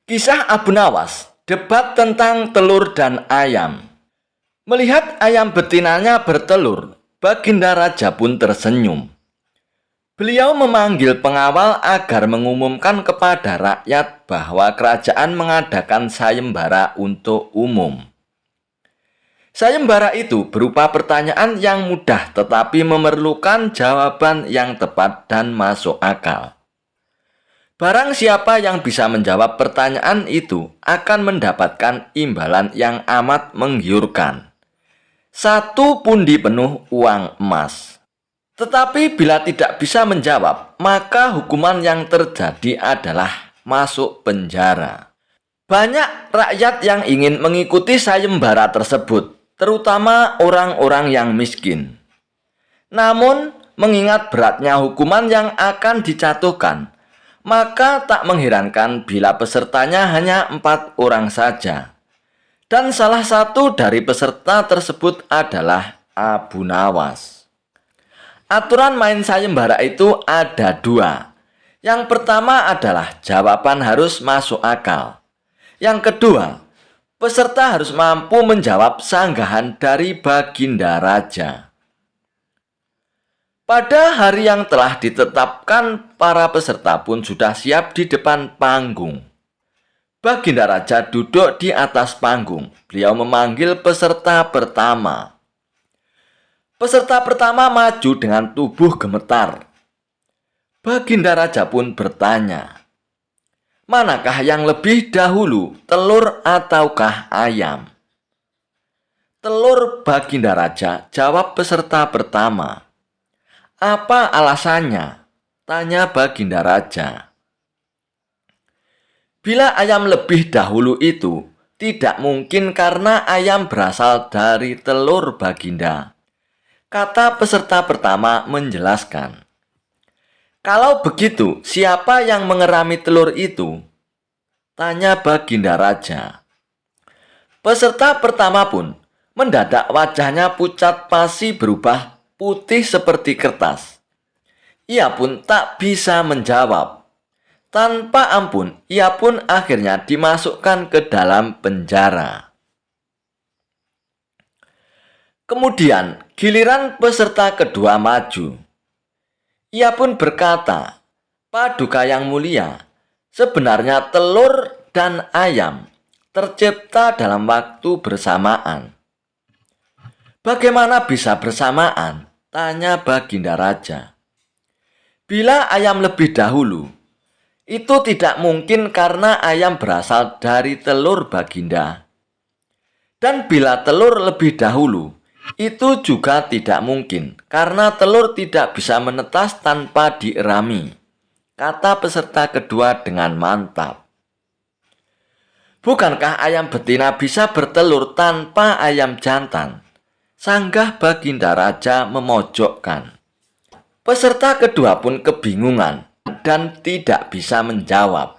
Kisah Abu Nawas, debat tentang telur dan ayam. Melihat ayam betinanya bertelur, Baginda Raja pun tersenyum. Beliau memanggil pengawal agar mengumumkan kepada rakyat bahwa kerajaan mengadakan sayembara untuk umum. Sayembara itu berupa pertanyaan yang mudah tetapi memerlukan jawaban yang tepat dan masuk akal. Barang siapa yang bisa menjawab pertanyaan itu akan mendapatkan imbalan yang amat menggiurkan. 1 pundi penuh uang emas. Tetapi bila tidak bisa menjawab, maka hukuman yang terjadi adalah masuk penjara. Banyak rakyat yang ingin mengikuti sayembara tersebut, terutama orang-orang yang miskin. Namun, mengingat beratnya hukuman yang akan dijatuhkan, maka tak mengherankan bila pesertanya hanya 4 orang saja. Dan salah satu dari peserta tersebut adalah Abu Nawas. Aturan main sayembara itu ada 2. Yang pertama adalah jawaban harus masuk akal. Yang kedua, peserta harus mampu menjawab sanggahan dari Baginda Raja. Pada hari yang telah ditetapkan, para peserta pun sudah siap di depan panggung. Baginda Raja duduk di atas panggung. Beliau memanggil peserta pertama. Peserta pertama maju dengan tubuh gemetar. Baginda Raja pun bertanya, "Manakah yang lebih dahulu, telur ataukah ayam?" "Telur, Baginda Raja," jawab peserta pertama. "Apa alasannya?" tanya Baginda Raja. "Bila ayam lebih dahulu itu tidak mungkin karena ayam berasal dari telur, Baginda," kata peserta pertama menjelaskan. "Kalau begitu, siapa yang mengerami telur itu?" tanya Baginda Raja. Peserta pertama pun mendadak wajahnya pucat pasi berubah putih seperti kertas. Ia pun tak bisa menjawab. Tanpa ampun, ia pun akhirnya dimasukkan ke dalam penjara. Kemudian, giliran peserta kedua maju. Ia pun berkata, "Paduka yang mulia, sebenarnya telur dan ayam tercipta dalam waktu bersamaan." "Bagaimana bisa bersamaan?" tanya Baginda Raja. "Bila ayam lebih dahulu, itu tidak mungkin karena ayam berasal dari telur, Baginda. Dan bila telur lebih dahulu, itu juga tidak mungkin karena telur tidak bisa menetas tanpa dierami," kata peserta kedua dengan mantap. "Bukankah ayam betina bisa bertelur tanpa ayam jantan?" sanggah Baginda Raja memojokkan. Peserta kedua pun kebingungan dan tidak bisa menjawab.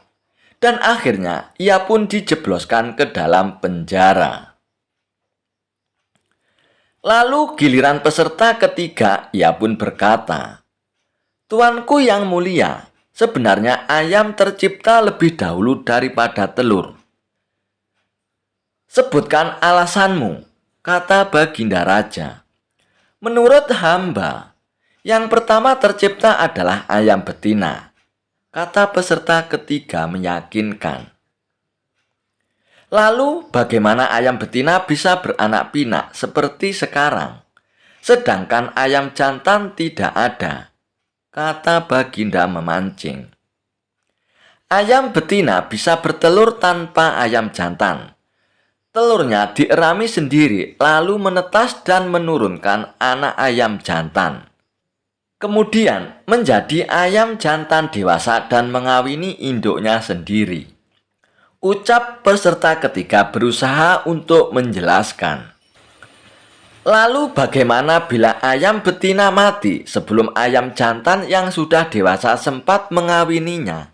Dan akhirnya ia pun dijebloskan ke dalam penjara. Lalu giliran peserta ketiga, ia pun berkata, "Tuanku yang mulia, sebenarnya ayam tercipta lebih dahulu daripada telur." "Sebutkan alasanmu," kata Baginda Raja. "Menurut hamba, yang pertama tercipta adalah ayam betina," kata peserta ketiga meyakinkan. "Lalu bagaimana ayam betina bisa beranak pinak seperti sekarang, sedangkan ayam jantan tidak ada?" kata Baginda memancing. "Ayam betina bisa bertelur tanpa ayam jantan. Telurnya dierami sendiri lalu menetas dan menurunkan anak ayam jantan. Kemudian menjadi ayam jantan dewasa dan mengawini induknya sendiri," ucap peserta ketiga berusaha untuk menjelaskan. "Lalu bagaimana bila ayam betina mati sebelum ayam jantan yang sudah dewasa sempat mengawininya?"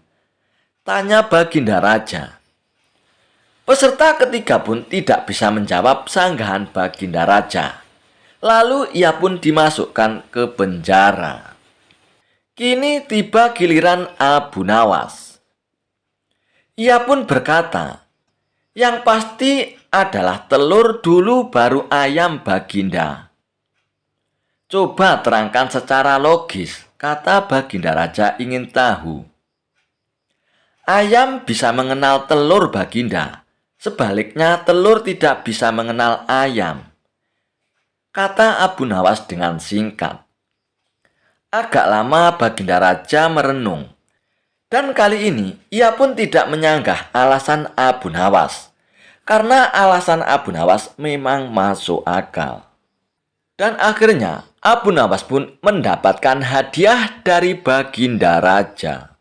tanya Baginda Raja. Peserta ketiga pun tidak bisa menjawab sanggahan Baginda Raja. Lalu ia pun dimasukkan ke penjara. Kini tiba giliran Abu Nawas. Ia pun berkata, "Yang pasti adalah telur dulu baru ayam, Baginda." "Coba terangkan secara logis," kata Baginda Raja ingin tahu. "Ayam bisa mengenal telur, Baginda. Sebaliknya telur tidak bisa mengenal ayam," kata Abu Nawas dengan singkat. Agak lama Baginda Raja merenung. Dan kali ini ia pun tidak menyanggah alasan Abu Nawas. Karena alasan Abu Nawas memang masuk akal. Dan akhirnya Abu Nawas pun mendapatkan hadiah dari Baginda Raja.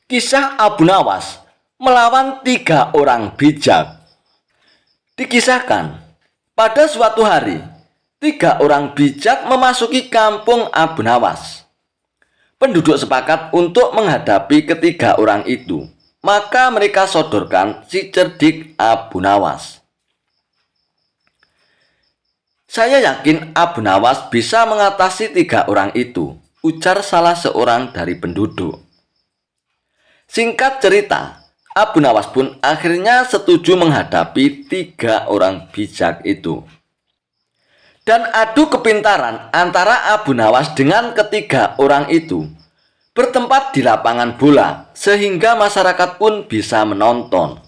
Kisah Abu Nawas melawan 3 orang bijak. Dikisahkan, pada suatu hari, 3 orang bijak memasuki kampung Abu Nawas. Penduduk sepakat untuk menghadapi ketiga orang itu. Maka mereka sodorkan si cerdik Abu Nawas. "Saya yakin Abu Nawas bisa mengatasi 3 orang itu," ujar salah seorang dari penduduk. Singkat cerita, Abu Nawas pun akhirnya setuju menghadapi 3 orang bijak itu. Dan adu kepintaran antara Abu Nawas dengan ketiga orang itu bertempat di lapangan bola, sehingga masyarakat pun bisa menonton.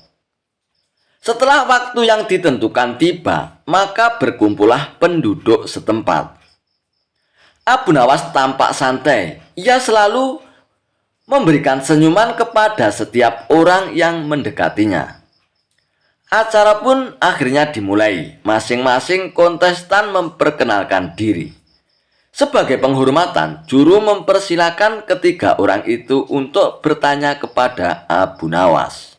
Setelah waktu yang ditentukan tiba, maka berkumpullah penduduk setempat. Abu Nawas tampak santai. Ia selalu memberikan senyuman kepada setiap orang yang mendekatinya. Acara pun akhirnya dimulai. Masing-masing kontestan memperkenalkan diri. Sebagai penghormatan, juru mempersilakan ketiga orang itu untuk bertanya kepada Abu Nawas.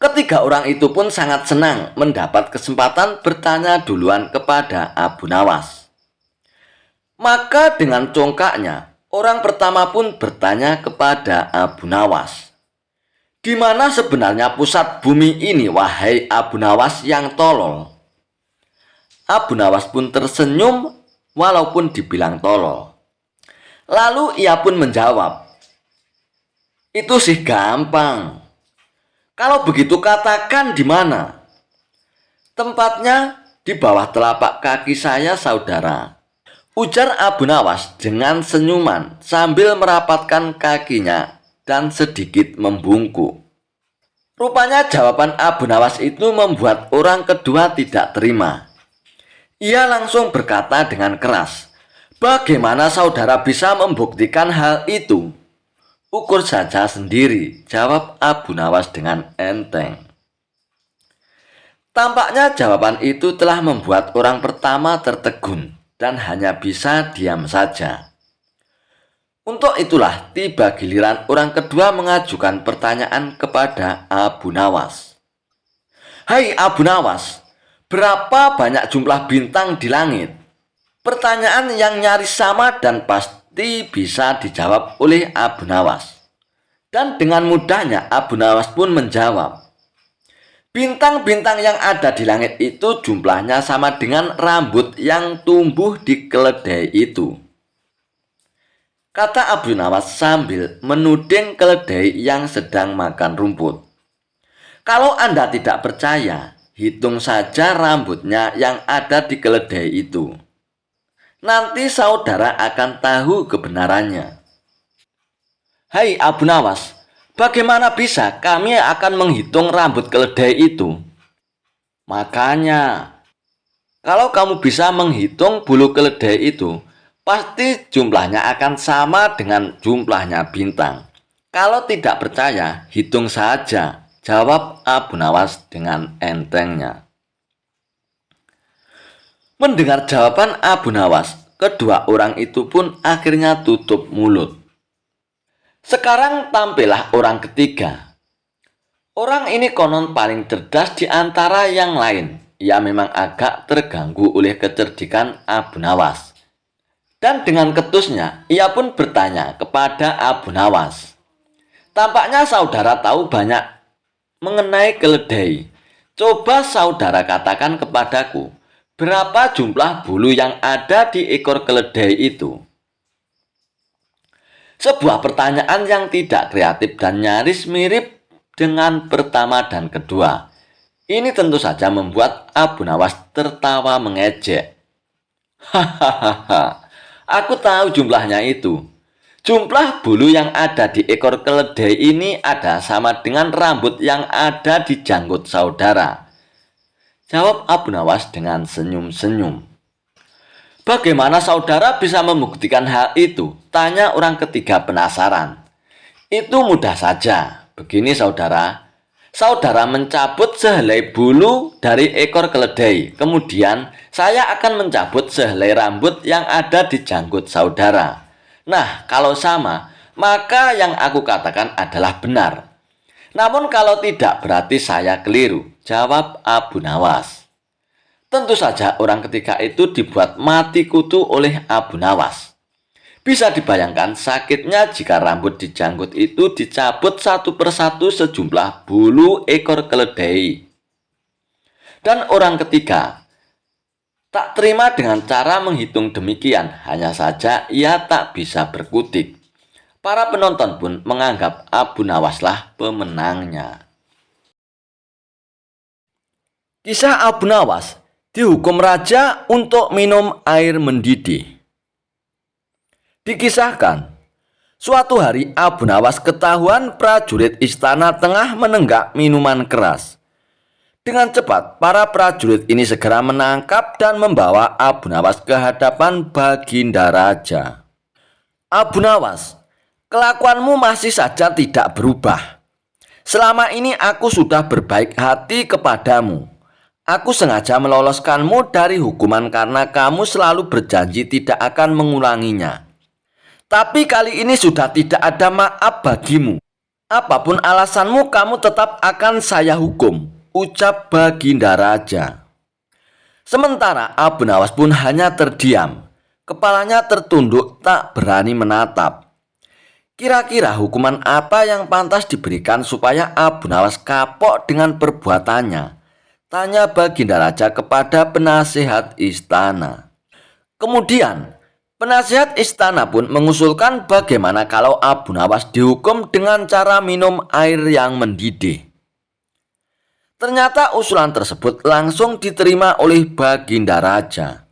Ketiga orang itu pun sangat senang mendapat kesempatan bertanya duluan kepada Abu Nawas. Maka dengan congkaknya, orang pertama pun bertanya kepada Abu Nawas, "Di mana sebenarnya pusat bumi ini, wahai Abu Nawas yang tolol?" Abu Nawas pun tersenyum walaupun dibilang tolol. Lalu ia pun menjawab, "Itu sih gampang. Kalau begitu katakan di mana?" "Tempatnya di bawah telapak kaki saya, saudara," ujar Abu Nawas dengan senyuman sambil merapatkan kakinya dan sedikit membungkuk. Rupanya jawaban Abu Nawas itu membuat orang kedua tidak terima. Ia langsung berkata dengan keras, "Bagaimana saudara bisa membuktikan hal itu?" "Ukur saja sendiri," jawab Abu Nawas dengan enteng. Tampaknya jawaban itu telah membuat orang pertama tertegun dan hanya bisa diam saja. Untuk itulah tiba giliran orang kedua mengajukan pertanyaan kepada Abu Nawas. "Hai Abu Nawas, berapa banyak jumlah bintang di langit?" Pertanyaan yang nyaris sama dan pasti bisa dijawab oleh Abu Nawas. Dan dengan mudahnya Abu Nawas pun menjawab, "Bintang-bintang yang ada di langit itu jumlahnya sama dengan rambut yang tumbuh di keledai itu," kata Abu Nawas sambil menuding keledai yang sedang makan rumput. "Kalau Anda tidak percaya, hitung saja rambutnya yang ada di keledai itu. Nanti saudara akan tahu kebenarannya." "Hai Abu Nawas, bagaimana bisa kami akan menghitung rambut keledai itu?" "Makanya, kalau kamu bisa menghitung bulu keledai itu, pasti jumlahnya akan sama dengan jumlahnya bintang. Kalau tidak percaya, hitung saja," jawab Abu Nawas dengan entengnya. Mendengar jawaban Abu Nawas, kedua orang itu pun akhirnya tutup mulut. Sekarang tampillah orang ketiga. Orang ini konon paling cerdas di antara yang lain. Ia memang agak terganggu oleh kecerdikan Abu Nawas. Dan dengan ketusnya, ia pun bertanya kepada Abu Nawas, "Tampaknya saudara tahu banyak mengenai keledai. Coba saudara katakan kepadaku, berapa jumlah bulu yang ada di ekor keledai itu?" Sebuah pertanyaan yang tidak kreatif dan nyaris mirip dengan pertama dan kedua. Ini tentu saja membuat Abu Nawas tertawa mengejek. Hahaha, aku tahu jumlahnya itu. Jumlah bulu yang ada di ekor keledai ini ada sama dengan rambut yang ada di janggut saudara. Jawab Abu Nawas dengan senyum-senyum. Bagaimana saudara bisa membuktikan hal itu? Tanya orang ketiga penasaran. Itu mudah saja. Begini saudara. Saudara mencabut sehelai bulu dari ekor keledai. Kemudian saya akan mencabut sehelai rambut yang ada di janggut saudara. Nah, kalau sama, maka yang aku katakan adalah benar. Namun kalau tidak berarti saya keliru. Jawab Abu Nawas. Tentu saja orang ketiga itu dibuat mati kutu oleh Abu Nawas. Bisa dibayangkan sakitnya jika rambut di janggut itu dicabut satu persatu sejumlah bulu ekor keledai. Dan orang ketiga tak terima dengan cara menghitung demikian, hanya saja ia tak bisa berkutik. Para penonton pun menganggap Abu Nawaslah pemenangnya. Kisah Abu Nawas dihukum raja untuk minum air mendidih. Dikisahkan, suatu hari Abu Nawas ketahuan prajurit istana tengah menenggak minuman keras. Dengan cepat, para prajurit ini segera menangkap dan membawa Abu Nawas ke hadapan Baginda Raja. Abu Nawas, kelakuanmu masih saja tidak berubah. Selama ini aku sudah berbaik hati kepadamu. Aku sengaja meloloskanmu dari hukuman karena kamu selalu berjanji tidak akan mengulanginya. Tapi kali ini sudah tidak ada maaf bagimu. Apapun alasanmu, kamu tetap akan saya hukum, ucap Baginda Raja. Sementara Abu Nawas pun hanya terdiam. Kepalanya tertunduk tak berani menatap. Kira-kira hukuman apa yang pantas diberikan supaya Abu Nawas kapok dengan perbuatannya? Tanya Baginda Raja kepada penasihat istana. Kemudian, penasihat istana pun mengusulkan bagaimana kalau Abu Nawas dihukum dengan cara minum air yang mendidih. Ternyata usulan tersebut langsung diterima oleh Baginda Raja.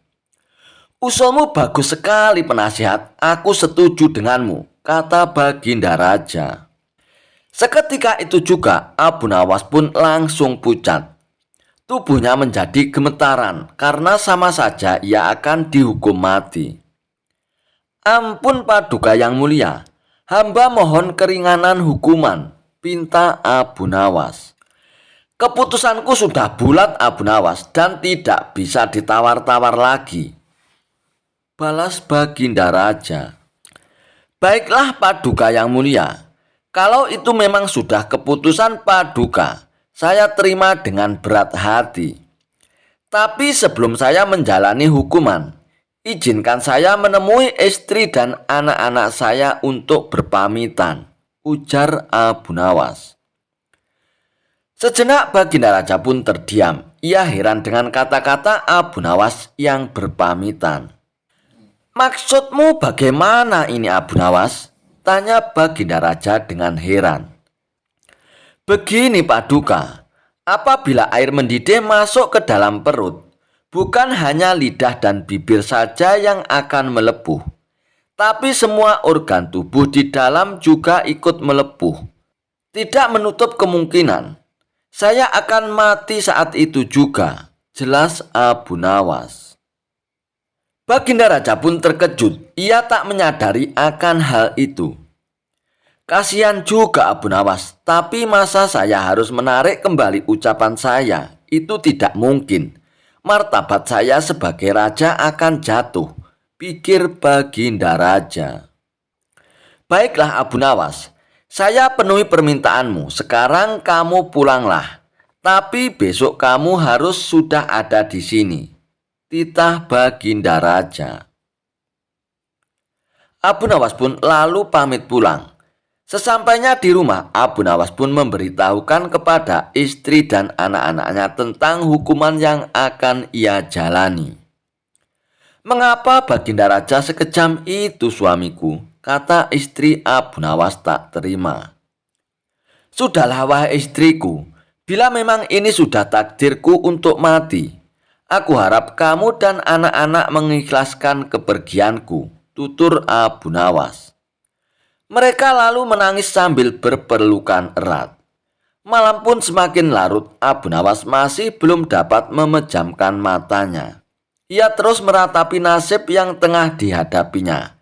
Usulmu bagus sekali penasihat, aku setuju denganmu, kata Baginda Raja. Seketika itu juga Abu Nawas pun langsung pucat. Tubuhnya menjadi gemetaran karena sama saja ia akan dihukum mati. Ampun Paduka yang mulia, hamba mohon keringanan hukuman, pinta Abu Nawas. Keputusanku sudah bulat Abu Nawas dan tidak bisa ditawar-tawar lagi, balas Baginda Raja. Baiklah Paduka yang mulia, kalau itu memang sudah keputusan Paduka, saya terima dengan berat hati. Tapi sebelum saya menjalani hukuman, izinkan saya menemui istri dan anak-anak saya untuk berpamitan, ujar Abu Nawas. Sejenak Baginda Raja pun terdiam. Ia heran dengan kata-kata Abu Nawas yang berpamitan. Maksudmu bagaimana ini Abu Nawas? Tanya Baginda Raja dengan heran. Begini Paduka, apabila air mendidih masuk ke dalam perut, bukan hanya lidah dan bibir saja yang akan melepuh, tapi semua organ tubuh di dalam juga ikut melepuh. Tidak menutup kemungkinan saya akan mati saat itu juga, jelas Abu Nawas. Baginda Raja pun terkejut, ia tak menyadari akan hal itu. Kasihan juga Abu Nawas, tapi masa saya harus menarik kembali ucapan saya? Itu tidak mungkin. Martabat saya sebagai raja akan jatuh, pikir Baginda Raja. Baiklah Abu Nawas, saya penuhi permintaanmu. Sekarang kamu pulanglah. Tapi besok kamu harus sudah ada di sini, titah Baginda Raja. Abu Nawas pun lalu pamit pulang. Sesampainya di rumah, Abu Nawas pun memberitahukan kepada istri dan anak-anaknya tentang hukuman yang akan ia jalani. Mengapa Baginda Raja sekejam itu suamiku? kata istri Abu Nawas tak terima. Sudahlah wahai istriku, bila memang ini sudah takdirku untuk mati, aku harap kamu dan anak-anak mengikhlaskan kepergianku, tutur Abu Nawas. Mereka lalu menangis sambil berpelukan erat. Malam pun semakin larut, Abu Nawas masih belum dapat memejamkan matanya. Ia terus meratapi nasib yang tengah dihadapinya.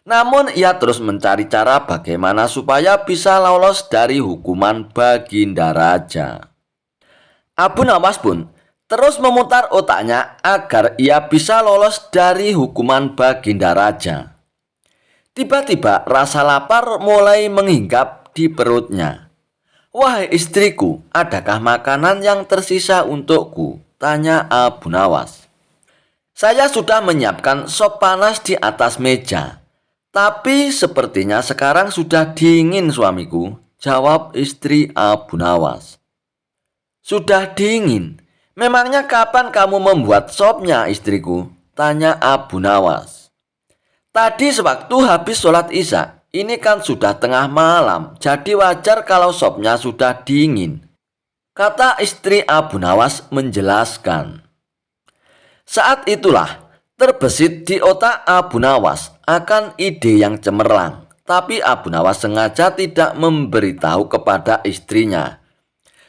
Namun ia terus mencari cara bagaimana supaya bisa lolos dari hukuman Baginda Raja. Abu Nawas pun terus memutar otaknya agar ia bisa lolos dari hukuman Baginda Raja. Tiba-tiba rasa lapar mulai menghinggap di perutnya. "Wahai istriku, adakah makanan yang tersisa untukku?" tanya Abu Nawas. "Saya sudah menyiapkan sop panas di atas meja. Tapi sepertinya sekarang sudah dingin suamiku," jawab istri Abu Nawas. "Sudah dingin? Memangnya kapan kamu membuat sopnya istriku?" tanya Abu Nawas. "Tadi sewaktu habis sholat isya. Ini kan sudah tengah malam, jadi wajar kalau sopnya sudah dingin," kata istri Abu Nawas menjelaskan. Saat itulah terbesit di otak Abu Nawas akan ide yang cemerlang, tapi Abu Nawas sengaja tidak memberitahu kepada istrinya,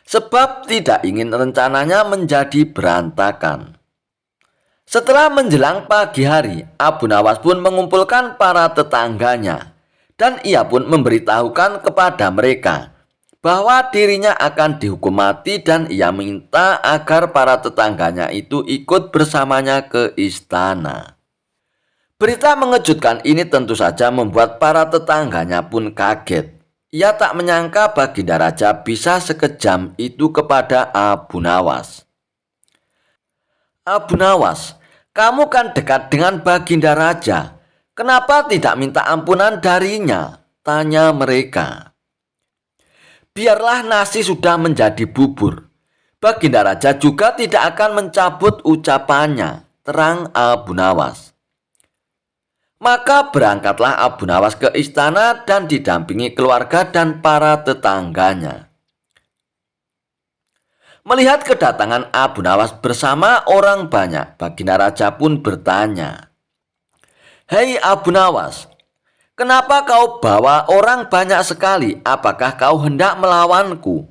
sebab tidak ingin rencananya menjadi berantakan. Setelah menjelang pagi hari, Abu Nawas pun mengumpulkan para tetangganya, dan ia pun memberitahukan kepada mereka bahwa dirinya akan dihukum mati dan ia minta agar para tetangganya itu ikut bersamanya ke istana. Berita mengejutkan ini tentu saja membuat para tetangganya pun kaget. Ia tak menyangka Baginda Raja bisa sekejam itu kepada Abu Nawas. "Abu Nawas, kamu kan dekat dengan Baginda Raja. Kenapa tidak minta ampunan darinya?" tanya mereka. "Biarlah nasi sudah menjadi bubur. Baginda Raja juga tidak akan mencabut ucapannya," terang Abu Nawas. Maka berangkatlah Abu Nawas ke istana dan didampingi keluarga dan para tetangganya. Melihat kedatangan Abu Nawas bersama orang banyak, Baginda Raja pun bertanya, "Hei Abu Nawas, kenapa kau bawa orang banyak sekali? Apakah kau hendak melawanku?"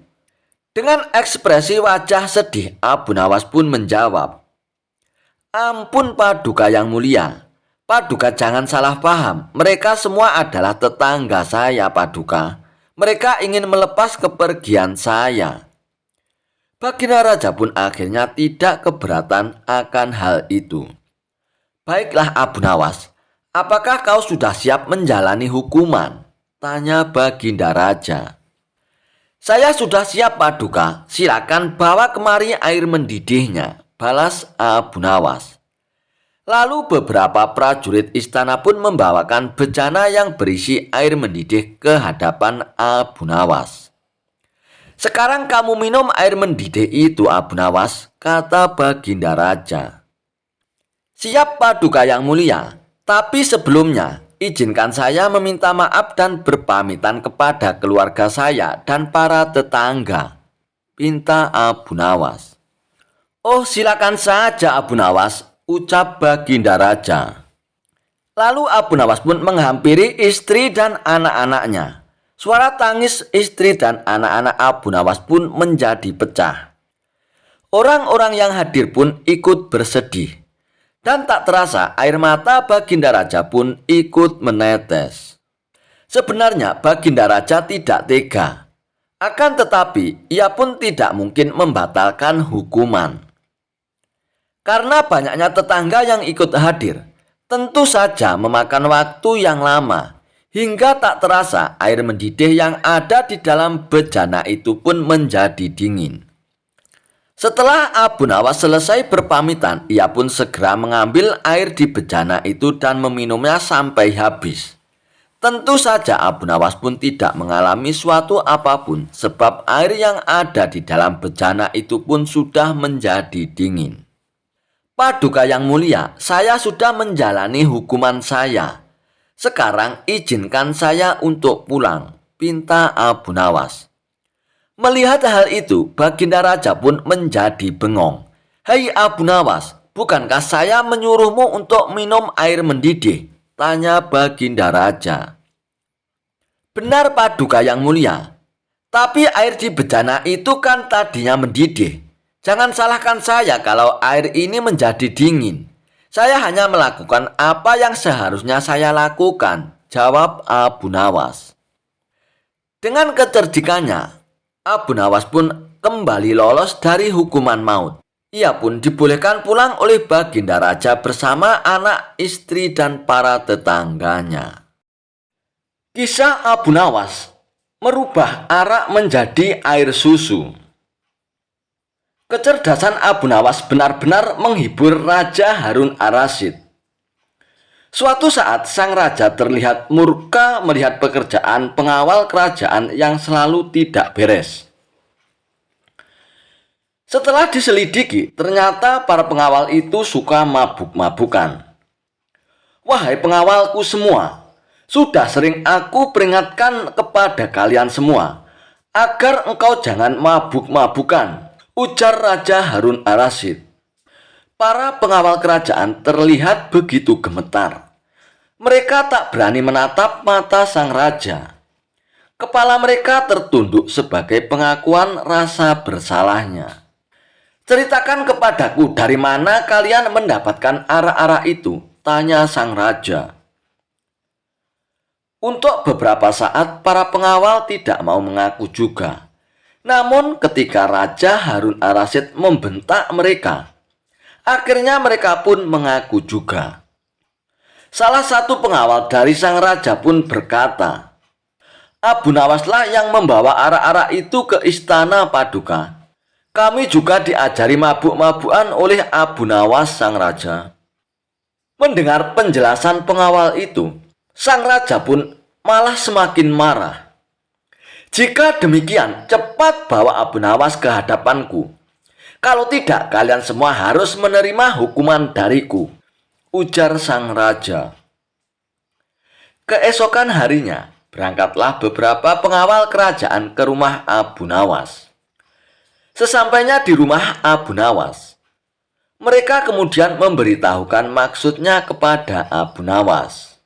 Dengan ekspresi wajah sedih, Abu Nawas pun menjawab, "Ampun Paduka yang mulia. Paduka jangan salah paham. Mereka semua adalah tetangga saya, Paduka. Mereka ingin melepas kepergian saya." Baginda Raja pun akhirnya tidak keberatan akan hal itu. "Baiklah Abu Nawas, apakah kau sudah siap menjalani hukuman?" tanya Baginda Raja. "Saya sudah siap Paduka, silakan bawa kemari air mendidihnya," balas Abu Nawas. Lalu beberapa prajurit istana pun membawakan bejana yang berisi air mendidih ke hadapan Abu Nawas. "Sekarang kamu minum air mendidih itu Abu Nawas," kata Baginda Raja. "Siap Paduka yang mulia, tapi sebelumnya izinkan saya meminta maaf dan berpamitan kepada keluarga saya dan para tetangga," pinta Abu Nawas. "Oh silakan saja Abu Nawas," ucap Baginda Raja. Lalu Abu Nawas pun menghampiri istri dan anak-anaknya. Suara tangis istri dan anak-anak Abu Nawas pun menjadi pecah. Orang-orang yang hadir pun ikut bersedih. Dan tak terasa air mata Baginda Raja pun ikut menetes. Sebenarnya Baginda Raja tidak tega. Akan tetapi ia pun tidak mungkin membatalkan hukuman. Karena banyaknya tetangga yang ikut hadir, tentu saja memakan waktu yang lama, hingga tak terasa air mendidih yang ada di dalam bejana itu pun menjadi dingin. Setelah Abu Nawas selesai berpamitan, ia pun segera mengambil air di bejana itu dan meminumnya sampai habis. Tentu saja Abu Nawas pun tidak mengalami suatu apapun, sebab air yang ada di dalam bejana itu pun sudah menjadi dingin. "Paduka yang mulia, saya sudah menjalani hukuman saya. Sekarang izinkan saya untuk pulang, pinta Abu Nawas. Melihat hal itu, Baginda Raja pun menjadi bengong. Hai Abu Nawas, bukankah saya menyuruhmu untuk minum air mendidih? Tanya Baginda Raja. Benar Paduka yang mulia. Tapi air di bejana itu kan tadinya mendidih. Jangan salahkan saya kalau air ini menjadi dingin. Saya hanya melakukan apa yang seharusnya saya lakukan, jawab Abu Nawas. Dengan kecerdikannya, Abu Nawas pun kembali lolos dari hukuman maut. Ia pun dibolehkan pulang oleh Baginda Raja bersama anak, istri, dan para tetangganya. Kisah Abu Nawas merubah arak menjadi air susu. Kecerdasan Abu Nawas benar-benar menghibur Raja Harun ar-Rasyid. Suatu saat sang raja terlihat murka melihat pekerjaan pengawal kerajaan yang selalu tidak beres. Setelah diselidiki, ternyata para pengawal itu suka mabuk-mabukan. Wahai pengawalku semua, sudah sering aku peringatkan kepada kalian semua agar engkau jangan mabuk-mabukan, ujar Raja Harun ar-Rasyid. Para pengawal kerajaan terlihat begitu gemetar. Mereka tak berani menatap mata sang raja. Kepala mereka tertunduk sebagai pengakuan rasa bersalahnya. Ceritakan kepadaku dari mana kalian mendapatkan arak-arak itu, tanya sang raja. Untuk beberapa saat para pengawal tidak mau mengaku juga. Namun ketika Raja Harun ar-Rasyid membentak mereka, akhirnya mereka pun mengaku juga. Salah satu pengawal dari sang raja pun berkata, Abu Nawaslah yang membawa arak-arak itu ke istana Paduka. Kami juga diajari mabuk-mabukan oleh Abu Nawas sang raja. Mendengar penjelasan pengawal itu, sang raja pun malah semakin marah. Jika demikian, cepat bawa Abu Nawas ke hadapanku. Kalau tidak, kalian semua harus menerima hukuman dariku, ujar sang raja. Keesokan harinya, berangkatlah beberapa pengawal kerajaan ke rumah Abu Nawas. Sesampainya di rumah Abu Nawas, mereka kemudian memberitahukan maksudnya kepada Abu Nawas.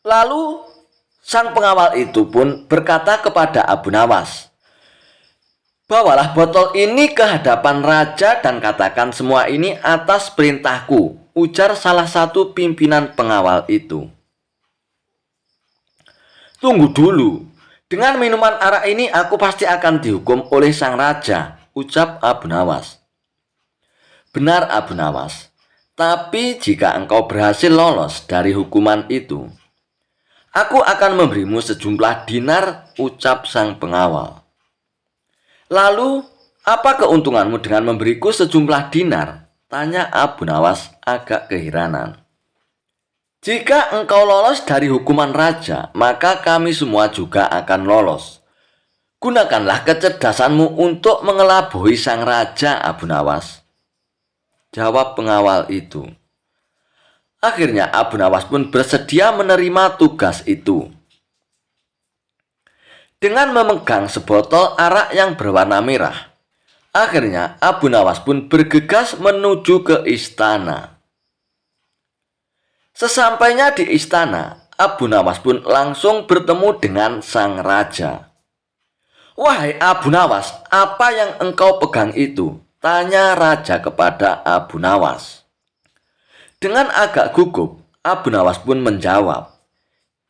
Lalu, sang pengawal itu pun berkata kepada Abu Nawas, bawalah botol ini ke hadapan raja dan katakan semua ini atas perintahku, ujar salah satu pimpinan pengawal itu. Tunggu dulu, dengan minuman arak ini aku pasti akan dihukum oleh sang raja, ucap Abu Nawas. Benar Abu Nawas, tapi jika engkau berhasil lolos dari hukuman itu, aku akan memberimu sejumlah dinar, ucap sang pengawal. Lalu, apa keuntunganmu dengan memberiku sejumlah dinar? Tanya Abu Nawas agak keheranan. Jika engkau lolos dari hukuman raja, maka kami semua juga akan lolos. Gunakanlah kecerdasanmu untuk mengelabui sang raja, Abu Nawas, jawab pengawal itu. Akhirnya Abu Nawas pun bersedia menerima tugas itu. Dengan memegang sebotol arak yang berwarna merah, akhirnya Abu Nawas pun bergegas menuju ke istana. Sesampainya di istana, Abu Nawas pun langsung bertemu dengan sang raja. Wahai Abu Nawas, apa yang engkau pegang itu? Tanya raja kepada Abu Nawas. Dengan agak gugup, Abu Nawas pun menjawab,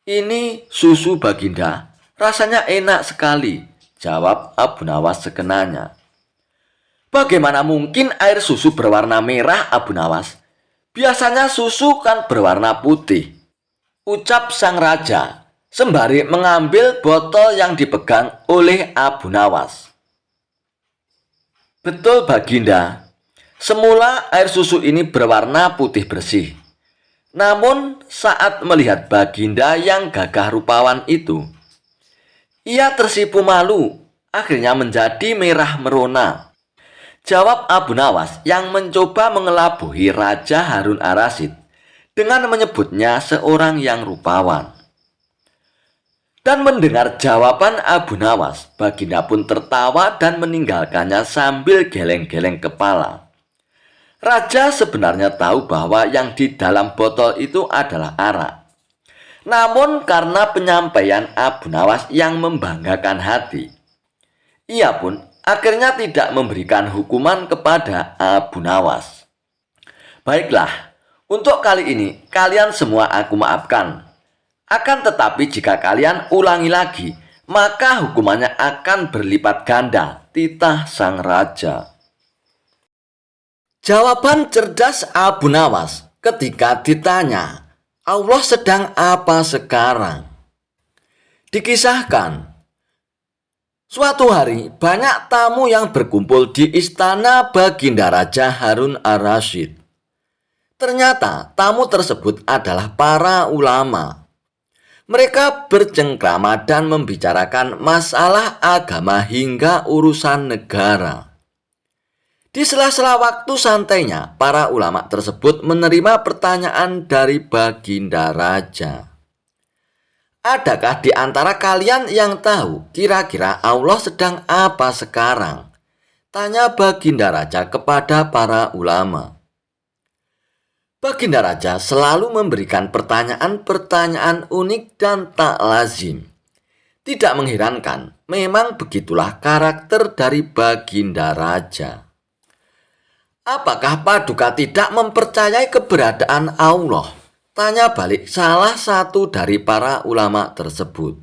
ini susu Baginda, rasanya enak sekali, jawab Abu Nawas sekenanya. Bagaimana mungkin air susu berwarna merah, Abu Nawas? Biasanya susu kan berwarna putih, ucap sang raja, sembari mengambil botol yang dipegang oleh Abu Nawas. Betul Baginda, semula air susu ini berwarna putih bersih. Namun saat melihat Baginda yang gagah rupawan itu, ia tersipu malu, akhirnya menjadi merah merona, jawab Abu Nawas yang mencoba mengelabui Raja Harun ar-Rasyid dengan menyebutnya seorang yang rupawan. Dan mendengar jawaban Abu Nawas, Baginda pun tertawa dan meninggalkannya sambil geleng-geleng kepala. Raja sebenarnya tahu bahwa yang di dalam botol itu adalah arak. Namun karena penyampaian Abu Nawas yang membanggakan hati, ia pun akhirnya tidak memberikan hukuman kepada Abu Nawas. Baiklah, untuk kali ini kalian semua aku maafkan. Akan tetapi jika kalian ulangi lagi, maka hukumannya akan berlipat ganda, titah sang raja. Jawaban cerdas Abu Nawas ketika ditanya, Allah sedang apa sekarang? Dikisahkan, suatu hari banyak tamu yang berkumpul di istana Baginda Raja Harun ar-Rasyid. Ternyata tamu tersebut adalah para ulama. Mereka bercengkrama dan membicarakan masalah agama hingga urusan negara. Di sela-sela waktu santainya, para ulama tersebut menerima pertanyaan dari Baginda Raja. Adakah di antara kalian yang tahu kira-kira Allah sedang apa sekarang? Tanya Baginda Raja kepada para ulama. Baginda Raja selalu memberikan pertanyaan-pertanyaan unik dan tak lazim. Tidak mengherankan, memang begitulah karakter dari Baginda Raja. Apakah Paduka tidak mempercayai keberadaan Allah? Tanya balik salah satu dari para ulama tersebut.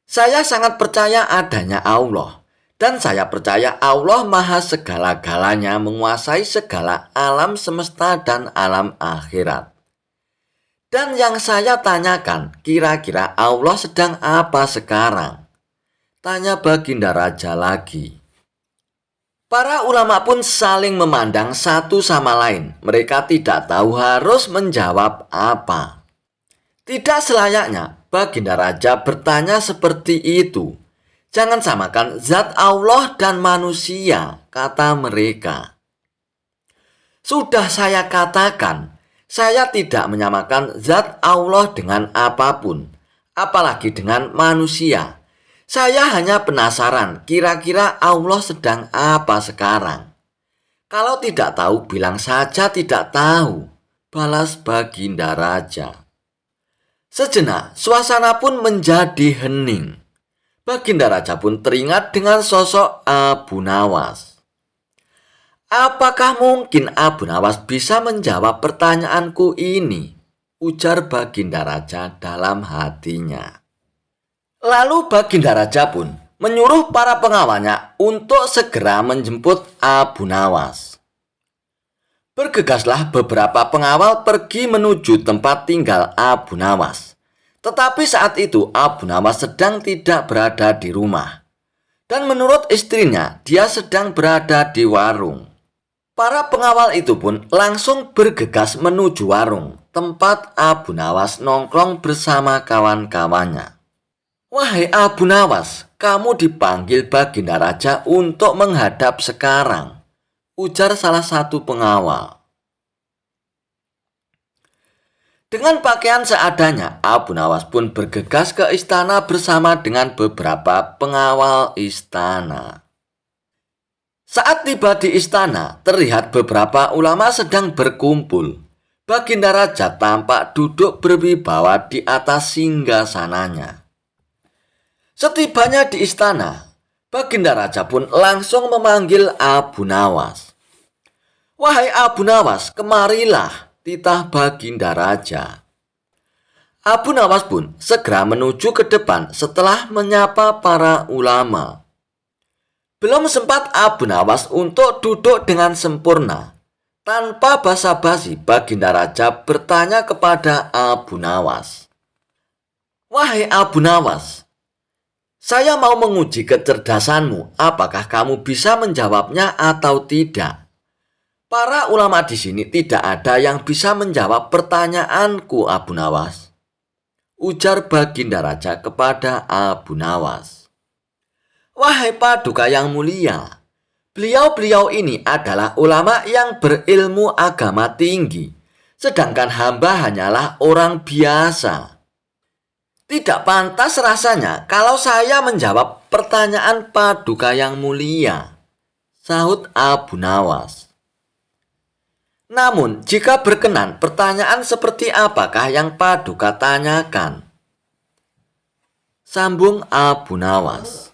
Saya sangat percaya adanya Allah. Dan saya percaya Allah maha segala-galanya, menguasai segala alam semesta dan alam akhirat. Dan yang saya tanyakan, kira-kira Allah sedang apa sekarang? Tanya Baginda Raja lagi. Para ulama pun saling memandang satu sama lain. Mereka tidak tahu harus menjawab apa. Tidak selayaknya Baginda Raja bertanya seperti itu. Jangan samakan zat Allah dan manusia, kata mereka. Sudah saya katakan, saya tidak menyamakan zat Allah dengan apapun, apalagi dengan manusia. Saya hanya penasaran, kira-kira Allah sedang apa sekarang? Kalau tidak tahu, bilang saja tidak tahu, balas Baginda Raja. Sejenak, suasana pun menjadi hening. Baginda Raja pun teringat dengan sosok Abu Nawas. Apakah mungkin Abu Nawas bisa menjawab pertanyaanku ini? Ujar Baginda Raja dalam hatinya. Lalu Baginda Raja pun menyuruh para pengawalnya untuk segera menjemput Abu Nawas. Bergegaslah beberapa pengawal pergi menuju tempat tinggal Abu Nawas. Tetapi saat itu Abu Nawas sedang tidak berada di rumah. Dan menurut istrinya, dia sedang berada di warung. Para pengawal itu pun langsung bergegas menuju warung, tempat Abu Nawas nongkrong bersama kawan-kawannya. Wahai Abu Nawas, kamu dipanggil Baginda Raja untuk menghadap sekarang, ujar salah satu pengawal. Dengan pakaian seadanya, Abu Nawas pun bergegas ke istana bersama dengan beberapa pengawal istana. Saat tiba di istana, terlihat beberapa ulama sedang berkumpul. Baginda Raja tampak duduk berwibawa di atas singgasananya. Setibanya di istana, Baginda Raja pun langsung memanggil Abu Nawas. Wahai Abu Nawas, kemarilah, titah Baginda Raja. Abu Nawas pun segera menuju ke depan setelah menyapa para ulama. Belum sempat Abu Nawas untuk duduk dengan sempurna. Tanpa basa-basi, Baginda Raja bertanya kepada Abu Nawas. Wahai Abu Nawas, saya mau menguji kecerdasanmu. Apakah kamu bisa menjawabnya atau tidak? Para ulama di sini tidak ada yang bisa menjawab pertanyaanku, Abu Nawas, ujar Baginda Raja kepada Abu Nawas. Wahai Paduka yang mulia, beliau-beliau ini adalah ulama yang berilmu agama tinggi. sedangkan hamba hanyalah orang biasa. Tidak pantas rasanya kalau saya menjawab pertanyaan Paduka yang mulia, sahut Abu Nawas. Namun, jika berkenan, pertanyaan seperti apakah yang Paduka tanyakan? Sambung Abu Nawas.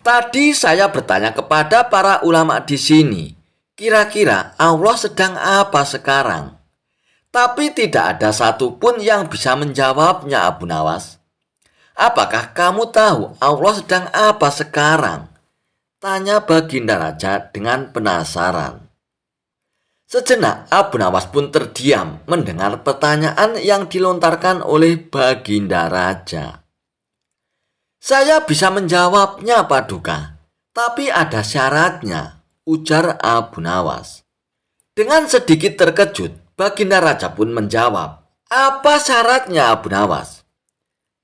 Tadi saya bertanya kepada para ulama di sini, kira-kira Allah sedang apa sekarang? Tapi tidak ada satupun yang bisa menjawabnya, Abu Nawas. Apakah kamu tahu Allah sedang apa sekarang? Tanya Baginda Raja dengan penasaran. Sejenak Abu Nawas pun terdiam mendengar pertanyaan yang dilontarkan oleh Baginda Raja. Saya bisa menjawabnya, Paduka, tapi ada syaratnya, ujar Abu Nawas. Dengan sedikit terkejut, Baginda Raja pun menjawab, apa syaratnya, Abu Nawas?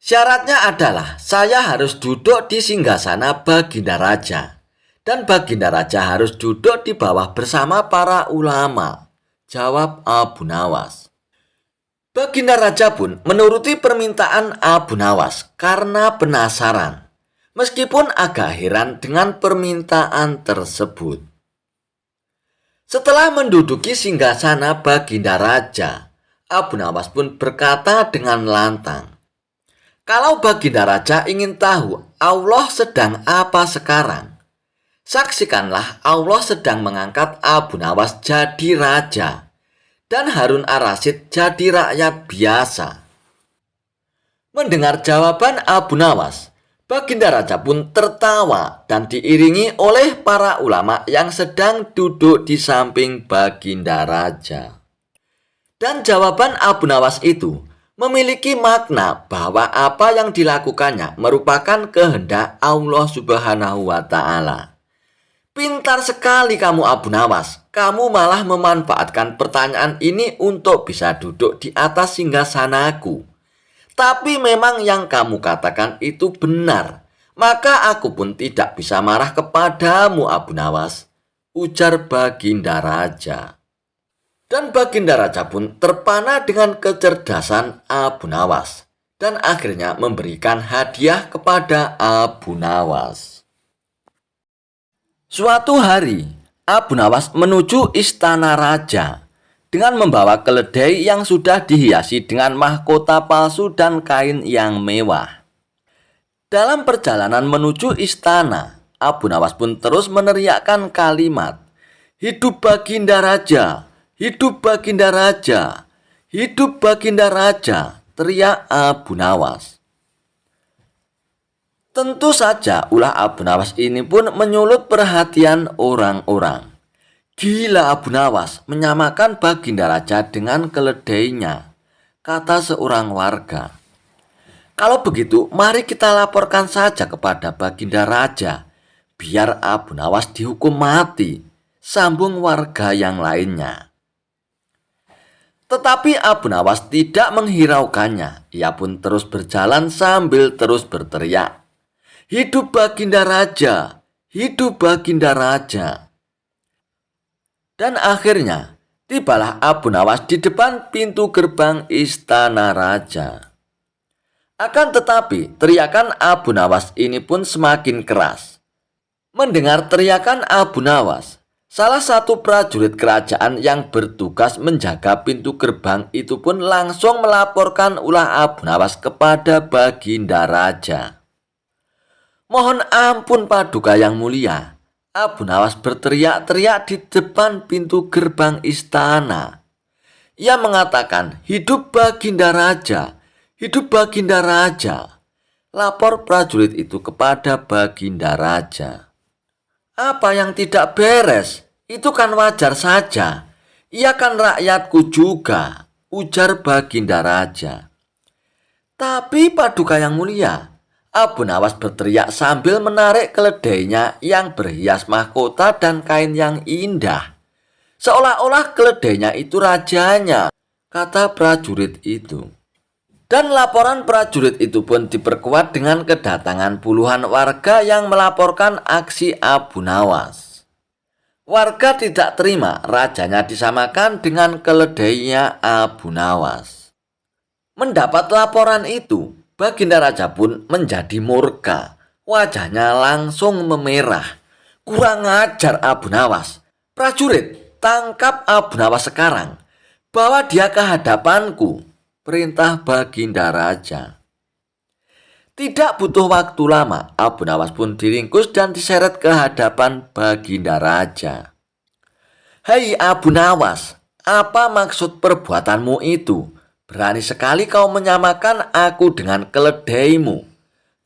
Syaratnya adalah saya harus duduk di singgasana Baginda Raja, dan Baginda Raja harus duduk di bawah bersama para ulama, jawab Abu Nawas. Baginda Raja pun menuruti permintaan Abu Nawas karena penasaran, meskipun agak heran dengan permintaan tersebut. Setelah menduduki singgasana Baginda Raja, Abu Nawas pun berkata dengan lantang, kalau Baginda Raja ingin tahu Allah sedang apa sekarang, saksikanlah Allah sedang mengangkat Abu Nawas jadi raja dan Harun ar-Rasyid jadi rakyat biasa. Mendengar jawaban Abu Nawas, Baginda Raja pun tertawa dan diiringi oleh para ulama yang sedang duduk di samping Baginda Raja. Dan jawaban Abu Nawas itu memiliki makna bahwa apa yang dilakukannya merupakan kehendak Allah Subhanahu wa Ta'ala. Pintar sekali kamu, Abu Nawas. Kamu malah memanfaatkan pertanyaan ini untuk bisa duduk di atas singgasanaku. Tapi memang yang kamu katakan itu benar, maka aku pun tidak bisa marah kepadamu, Abu Nawas, ujar Baginda Raja. Dan Baginda Raja pun terpana dengan kecerdasan Abu Nawas dan akhirnya memberikan hadiah kepada Abu Nawas. Suatu hari, Abu Nawas menuju istana raja dengan membawa keledai yang sudah dihiasi dengan mahkota palsu dan kain yang mewah. Dalam perjalanan menuju istana, Abu Nawas pun terus meneriakkan kalimat, "Hidup Baginda Raja! Hidup Baginda Raja! Hidup Baginda Raja!" teriak Abu Nawas. Tentu saja ulah Abu Nawas ini pun menyulut perhatian orang-orang. Gila Abu Nawas menyamakan Baginda Raja dengan keledainya, kata seorang warga. Kalau begitu, mari kita laporkan saja kepada Baginda Raja, biar Abu Nawas dihukum mati, sambung warga yang lainnya. Tetapi Abu Nawas tidak menghiraukannya, ia pun terus berjalan sambil terus berteriak, "Hidup Baginda Raja! Hidup Baginda Raja!" Dan akhirnya, tibalah Abu Nawas di depan pintu gerbang istana raja. Akan tetapi, teriakan Abu Nawas ini pun semakin keras. Mendengar teriakan Abu Nawas, salah satu prajurit kerajaan yang bertugas menjaga pintu gerbang itu pun langsung melaporkan ulah Abu Nawas kepada Baginda Raja. "Mohon ampun Paduka yang mulia," Abu Nawas berteriak-teriak di depan pintu gerbang istana. Ia mengatakan, "Hidup Baginda Raja! Hidup Baginda Raja!" Lapor prajurit itu kepada Baginda Raja. "Apa yang tidak beres? Itu kan wajar saja. Ia kan rakyatku juga," ujar Baginda Raja. "Tapi Paduka yang mulia," Abu Nawas berteriak sambil menarik keledainya yang berhias mahkota dan kain yang indah. Seolah-olah keledainya itu rajanya, kata prajurit itu. Dan laporan prajurit itu pun diperkuat dengan kedatangan puluhan warga yang melaporkan aksi Abu Nawas. Warga tidak terima rajanya disamakan dengan keledainya Abu Nawas. Mendapat laporan itu, Baginda Raja pun menjadi murka. Wajahnya langsung memerah. Kurang ajar Abu Nawas. Prajurit, tangkap Abu Nawas sekarang. Bawa dia ke hadapanku. Perintah Baginda Raja. Tidak butuh waktu lama, Abu Nawas pun diringkus dan diseret ke hadapan Baginda Raja. Hei Abu Nawas, apa maksud perbuatanmu itu? Berani sekali kau menyamakan aku dengan keledaimu,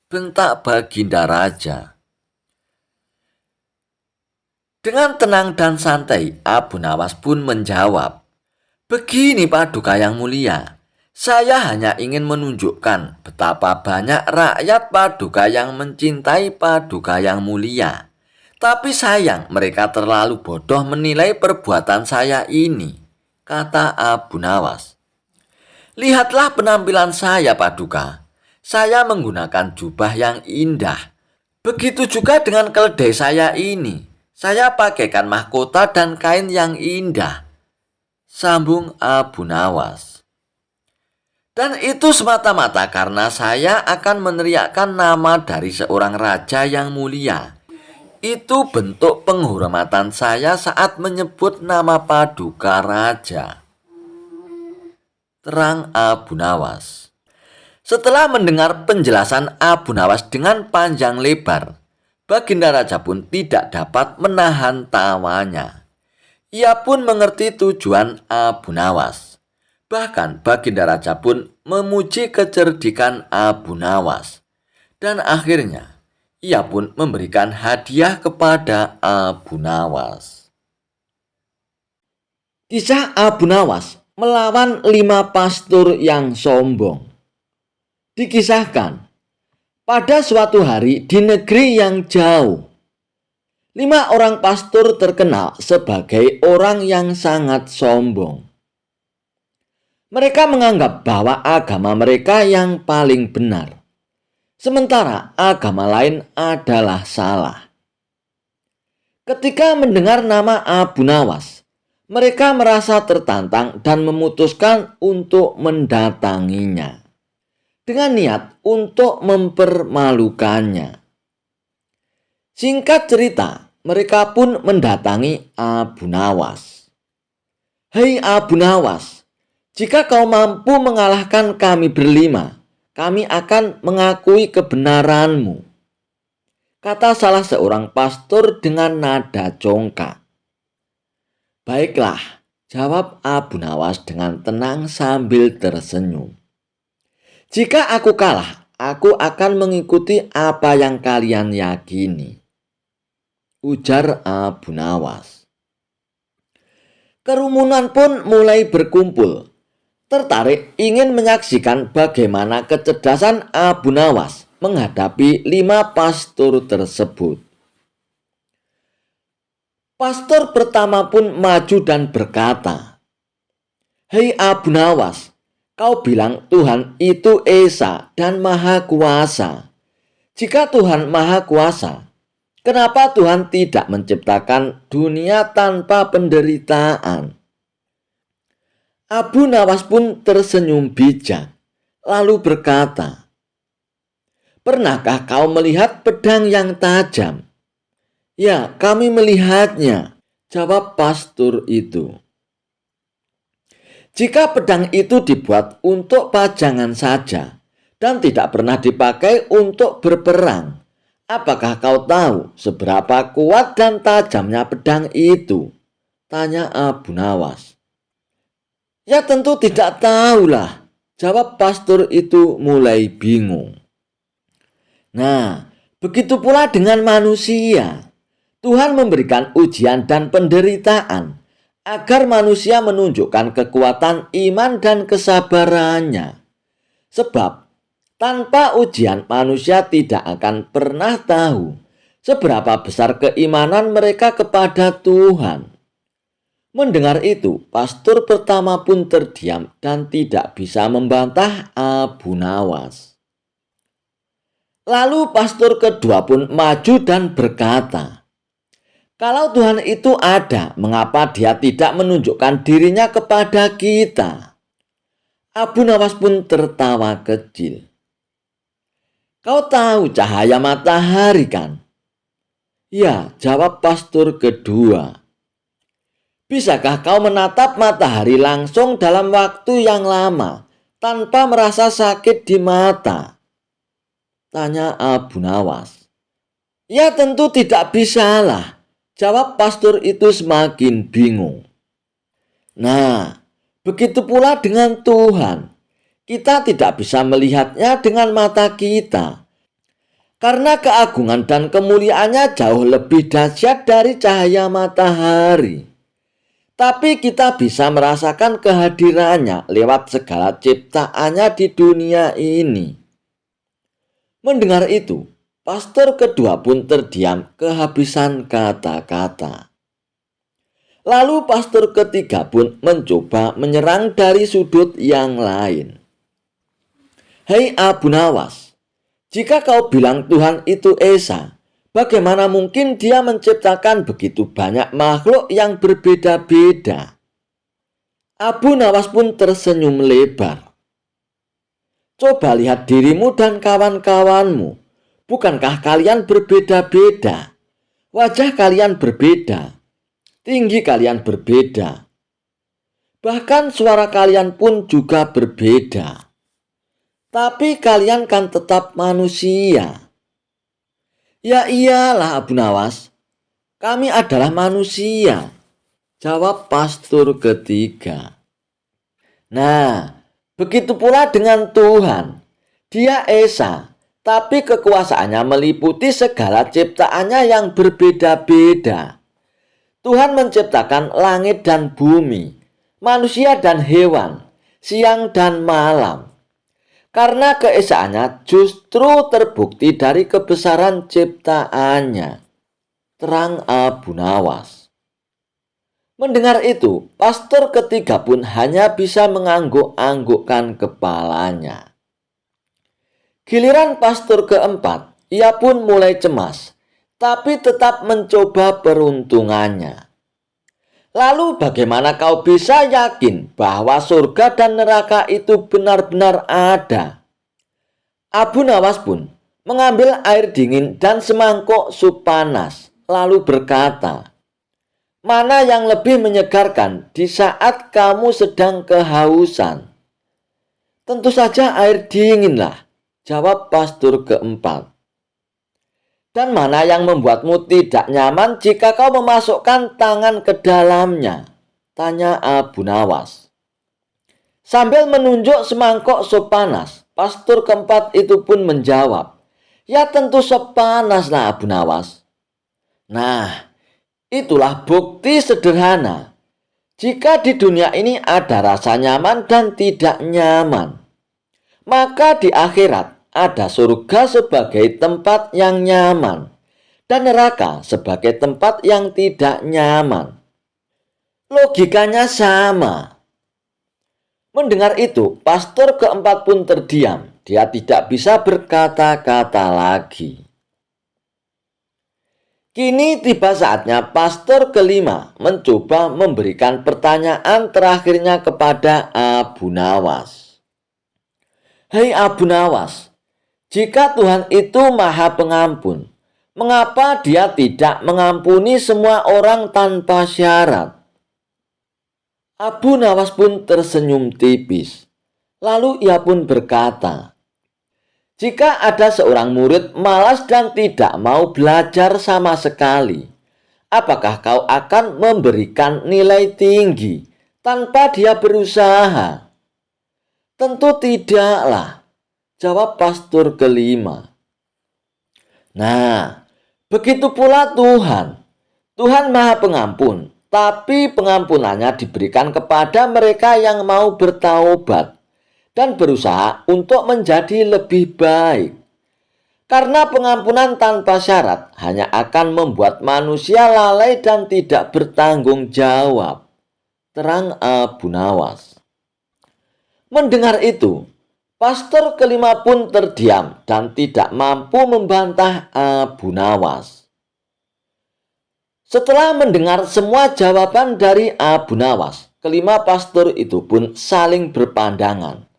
bentak Baginda Raja. Dengan tenang dan santai, Abu Nawas pun menjawab, begini Paduka yang mulia, saya hanya ingin menunjukkan betapa banyak rakyat Paduka yang mencintai Paduka yang mulia. Tapi sayang mereka terlalu bodoh menilai perbuatan saya ini, kata Abu Nawas. Lihatlah penampilan saya Paduka. Saya menggunakan jubah yang indah. Begitu juga dengan keledai saya ini. Saya pakaikan mahkota dan kain yang indah, sambung Abu Nawas. Dan itu semata-mata karena saya akan meneriakkan nama dari seorang raja yang mulia. Itu bentuk penghormatan saya saat menyebut nama Paduka Raja, terang Abu Nawas. Setelah mendengar penjelasan Abu Nawas dengan panjang lebar, Baginda Raja pun tidak dapat menahan tawanya. Ia pun mengerti tujuan Abu Nawas. Bahkan Baginda Raja pun memuji kecerdikan Abu Nawas. Dan akhirnya ia pun memberikan hadiah kepada Abu Nawas. Kisah Abu Nawas melawan 5 pastur yang sombong. Dikisahkan, pada suatu hari di negeri yang jauh, 5 orang pastur terkenal sebagai orang yang sangat sombong. Mereka menganggap bahwa agama mereka yang paling benar, sementara agama lain adalah salah. Ketika mendengar nama Abu Nawas, mereka merasa tertantang dan memutuskan untuk mendatanginya dengan niat untuk mempermalukannya. Singkat cerita, mereka pun mendatangi Abu Nawas. Hei Abu Nawas, jika kau mampu mengalahkan kami berlima, kami akan mengakui kebenaranmu, kata salah seorang pastor dengan nada congkak. Baiklah, jawab Abu Nawas dengan tenang sambil tersenyum. Jika aku kalah, aku akan mengikuti apa yang kalian yakini, ujar Abu Nawas. Kerumunan pun mulai berkumpul, tertarik ingin menyaksikan bagaimana kecerdasan Abu Nawas menghadapi 5 pastor tersebut. Pastor pertama pun maju dan berkata, Hei Abu Nawas, kau bilang Tuhan itu Esa dan Maha Kuasa. Jika Tuhan Maha Kuasa, kenapa Tuhan tidak menciptakan dunia tanpa penderitaan? Abu Nawas pun tersenyum bijak, lalu berkata, pernahkah kau melihat pedang yang tajam? Ya, kami melihatnya, jawab pastor itu. Jika pedang itu dibuat untuk pajangan saja dan tidak pernah dipakai untuk berperang, apakah kau tahu seberapa kuat dan tajamnya pedang itu? Tanya Abu Nawas. Ya tentu tidak tahulah, jawab pastor itu mulai bingung. Nah, begitu pula dengan manusia. Tuhan memberikan ujian dan penderitaan agar manusia menunjukkan kekuatan iman dan kesabarannya. Sebab tanpa ujian manusia tidak akan pernah tahu seberapa besar keimanan mereka kepada Tuhan. Mendengar itu, pastor pertama pun terdiam dan tidak bisa membantah Abu Nawas. Lalu pastor kedua pun maju dan berkata, Kalau Tuhan itu ada, mengapa Dia tidak menunjukkan dirinya kepada kita? Abu Nawas pun tertawa kecil. Kau tahu cahaya matahari kan? Ya, jawab pastor kedua. Bisakah kau menatap matahari langsung dalam waktu yang lama tanpa merasa sakit di mata? Tanya Abu Nawas. Ya tentu tidak bisalah, jawab pastor itu semakin bingung. Nah, begitu pula dengan Tuhan. Kita tidak bisa melihatnya dengan mata kita. Karena keagungan dan kemuliaannya jauh lebih dahsyat dari cahaya matahari. Tapi kita bisa merasakan kehadirannya lewat segala ciptaannya di dunia ini. Mendengar itu, pastor kedua pun terdiam kehabisan kata-kata. Lalu pastor ketiga pun mencoba menyerang dari sudut yang lain. Hei Abu Nawas, jika kau bilang Tuhan itu Esa, bagaimana mungkin Dia menciptakan begitu banyak makhluk yang berbeda-beda? Abu Nawas pun tersenyum lebar. Coba lihat dirimu dan kawan-kawanmu. Bukankah kalian berbeda-beda? Wajah kalian berbeda. Tinggi kalian berbeda. Bahkan suara kalian pun juga berbeda. Tapi kalian kan tetap manusia. Ya iyalah Abu Nawas. Kami adalah manusia. Jawab pastor ketiga. Nah, begitu pula dengan Tuhan. Dia Esa, tapi kekuasaannya meliputi segala ciptaannya yang berbeda-beda. Tuhan menciptakan langit dan bumi, manusia dan hewan, siang dan malam. Karena keesaannya justru terbukti dari kebesaran ciptaannya. Terang Abu Nawas. Mendengar itu, pastor ketiga pun hanya bisa mengangguk-anggukkan kepalanya. Giliran pastor keempat, ia pun mulai cemas, tapi tetap mencoba peruntungannya. Lalu bagaimana kau bisa yakin bahwa surga dan neraka itu benar-benar ada? Abu Nawas pun mengambil air dingin dan semangkuk sup panas, lalu berkata, mana yang lebih menyegarkan di saat kamu sedang kehausan? Tentu saja air dinginlah, jawab pastor keempat. Dan mana yang membuatmu tidak nyaman jika kau memasukkan tangan ke dalamnya? Tanya Abu Nawas. Sambil menunjuk semangkuk sup panas, pastor keempat itu pun menjawab, ya tentu sup panas lah Abu Nawas. Nah, itulah bukti sederhana. Jika di dunia ini ada rasa nyaman dan tidak nyaman, maka di akhirat ada surga sebagai tempat yang nyaman dan neraka sebagai tempat yang tidak nyaman. Logikanya sama. Mendengar itu, pastor keempat pun terdiam. Dia tidak bisa berkata-kata lagi. Kini tiba saatnya pastor kelima mencoba memberikan pertanyaan terakhirnya kepada Abu Nawas. Hei Abu Nawas, jika Tuhan itu Maha Pengampun, mengapa Dia tidak mengampuni semua orang tanpa syarat? Abu Nawas pun tersenyum tipis. Lalu ia pun berkata, jika ada seorang murid malas dan tidak mau belajar sama sekali, apakah kau akan memberikan nilai tinggi tanpa dia berusaha? Tentu tidaklah, jawab pastor kelima. Nah, begitu pula Tuhan. Tuhan Maha Pengampun, tapi pengampunannya diberikan kepada mereka yang mau bertaubat dan berusaha untuk menjadi lebih baik. Karena pengampunan tanpa syarat hanya akan membuat manusia lalai dan tidak bertanggung jawab. Terang Abu Nawas. Mendengar itu, pastor kelima pun terdiam dan tidak mampu membantah Abu Nawas. Setelah mendengar semua jawaban dari Abu Nawas, kelima pastor itu pun saling berpandangan.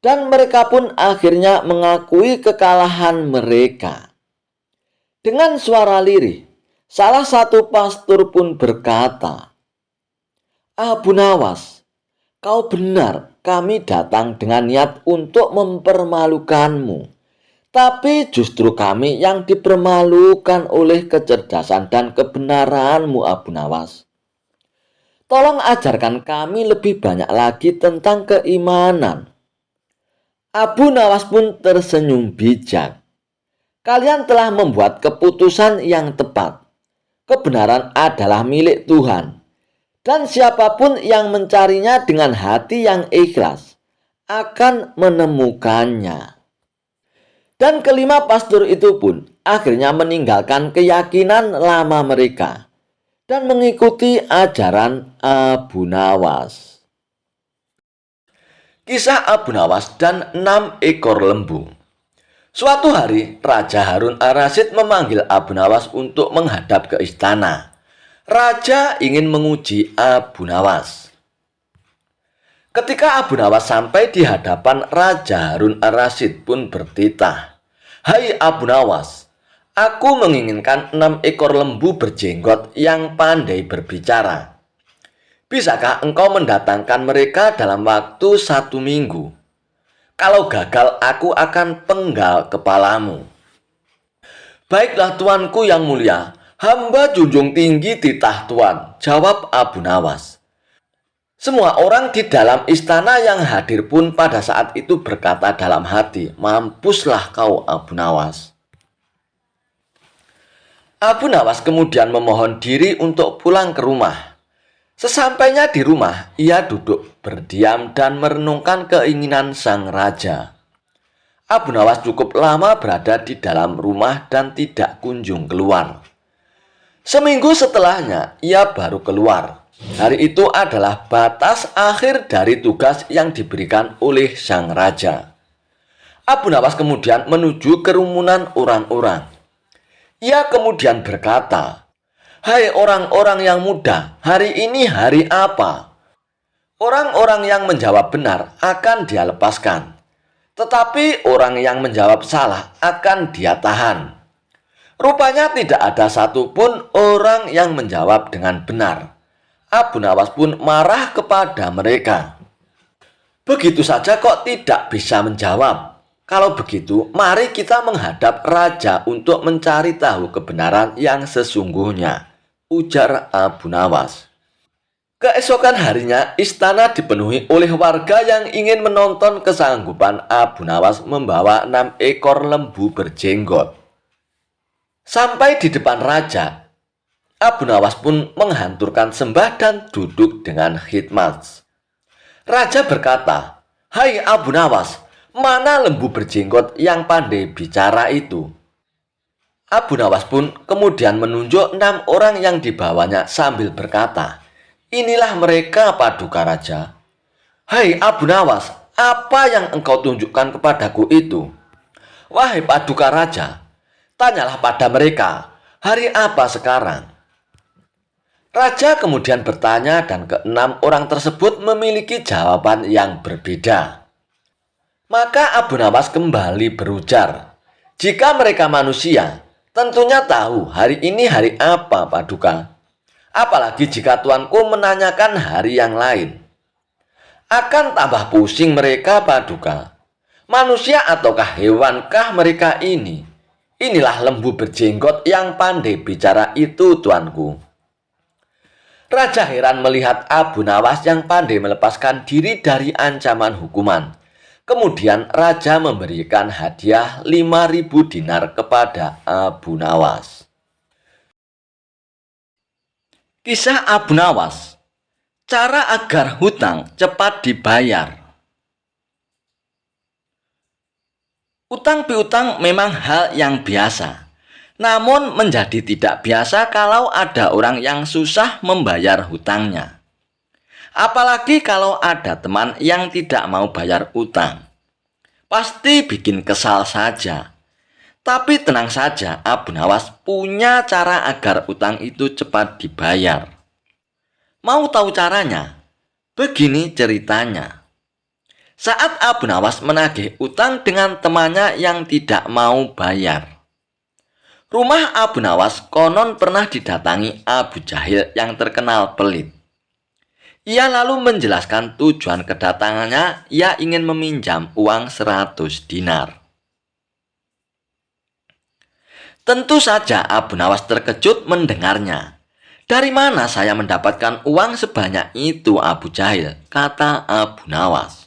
Dan mereka pun akhirnya mengakui kekalahan mereka. Dengan suara lirih, salah satu pastor pun berkata, "Abu Nawas, kau benar, kami datang dengan niat untuk mempermalukanmu. Tapi justru kami yang dipermalukan oleh kecerdasan dan kebenaranmu, Abu Nawas. Tolong ajarkan kami lebih banyak lagi tentang keimanan." Abu Nawas pun tersenyum bijak. "Kalian telah membuat keputusan yang tepat. Kebenaran adalah milik Tuhan. Dan siapapun yang mencarinya dengan hati yang ikhlas akan menemukannya." Dan kelima pastor itu pun akhirnya meninggalkan keyakinan lama mereka dan mengikuti ajaran Abu Nawas. Kisah Abu Nawas dan 6 ekor lembu. Suatu hari, Raja Harun Ar-Rasyid memanggil Abu Nawas untuk menghadap ke istana. Raja ingin menguji Abu Nawas. Ketika Abu Nawas sampai di hadapan Raja Harun Ar-Rasyid pun bertitah, "Hai Abu Nawas, aku menginginkan 6 ekor lembu berjenggot yang pandai berbicara. Bisakah engkau mendatangkan mereka dalam waktu 1 minggu? Kalau gagal, aku akan penggal kepalamu." "Baiklah tuanku yang mulia, hamba junjung tinggi titah tuan," jawab Abu Nawas. Semua orang di dalam istana yang hadir pun pada saat itu berkata dalam hati, "Mampuslah kau, Abu Nawas." Abu Nawas kemudian memohon diri untuk pulang ke rumah. Sesampainya di rumah, ia duduk berdiam dan merenungkan keinginan sang raja. Abu Nawas cukup lama berada di dalam rumah dan tidak kunjung keluar. Seminggu setelahnya, ia baru keluar. Hari itu adalah batas akhir dari tugas yang diberikan oleh sang raja. Abu Nawas kemudian menuju kerumunan orang-orang. Ia kemudian berkata, "Hai orang-orang yang muda, hari ini hari apa?" Orang-orang yang menjawab benar akan dia lepaskan, tetapi orang yang menjawab salah akan dia tahan. Rupanya tidak ada satupun orang yang menjawab dengan benar. Abu Nawas pun marah kepada mereka. "Begitu saja kok tidak bisa menjawab? Kalau begitu, mari kita menghadap raja untuk mencari tahu kebenaran yang sesungguhnya," ujar Abu Nawas. Keesokan harinya, istana dipenuhi oleh warga yang ingin menonton kesanggupan Abu Nawas membawa 6 ekor lembu berjenggot. Sampai di depan raja, Abu Nawas pun menghanturkan sembah dan duduk dengan khidmat. Raja berkata, "Hai Abu Nawas, mana lembu berjenggot yang pandai bicara itu?" Abu Nawas pun kemudian menunjuk 6 orang yang dibawanya sambil berkata, "Inilah mereka, Paduka Raja." "Hai Abu Nawas, apa yang engkau tunjukkan kepadaku itu?" "Wahai Paduka Raja, tanyalah pada mereka, hari apa sekarang?" Raja kemudian bertanya dan ke-6 orang tersebut memiliki jawaban yang berbeda. Maka Abu Nawas kembali berujar, "Jika mereka manusia, tentunya tahu hari ini hari apa, Paduka. Apalagi jika tuanku menanyakan hari yang lain. Akan tambah pusing mereka, Paduka. Manusia ataukah hewankah mereka ini? Inilah lembu berjenggot yang pandai bicara itu, tuanku." Raja heran melihat Abu Nawas yang pandai melepaskan diri dari ancaman hukuman. Kemudian raja memberikan hadiah 5.000 dinar kepada Abu Nawas. Kisah Abu Nawas. Cara agar hutang cepat dibayar. Utang piutang memang hal yang biasa. Namun menjadi tidak biasa kalau ada orang yang susah membayar hutangnya. Apalagi kalau ada teman yang tidak mau bayar utang. Pasti bikin kesal saja. Tapi tenang saja, Abu Nawas punya cara agar utang itu cepat dibayar. Mau tahu caranya? Begini ceritanya. Saat Abu Nawas menagih utang dengan temannya yang tidak mau bayar. Rumah Abu Nawas konon pernah didatangi Abu Jahil yang terkenal pelit. Ia lalu menjelaskan tujuan kedatangannya, ia ingin meminjam uang 100 dinar. Tentu saja Abu Nawas terkejut mendengarnya. "Dari mana saya mendapatkan uang sebanyak itu, Abu Jahil?" kata Abu Nawas.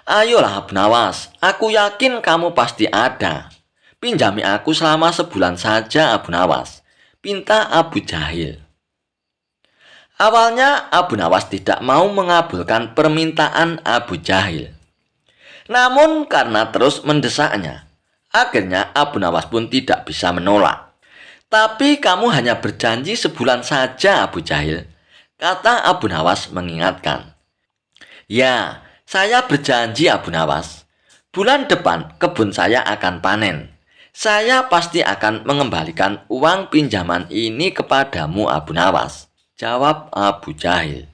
"Ayolah Abu Nawas, aku yakin kamu pasti ada. Pinjami aku selama sebulan saja Abu Nawas," pinta Abu Jahil. Awalnya Abu Nawas tidak mau mengabulkan permintaan Abu Jahil. Namun karena terus mendesaknya, akhirnya Abu Nawas pun tidak bisa menolak. "Tapi kamu hanya berjanji sebulan saja Abu Jahil," kata Abu Nawas mengingatkan. "Ya, saya berjanji Abu Nawas. Bulan depan kebun saya akan panen. Saya pasti akan mengembalikan uang pinjaman ini kepadamu Abu Nawas," jawab Abu Jahil.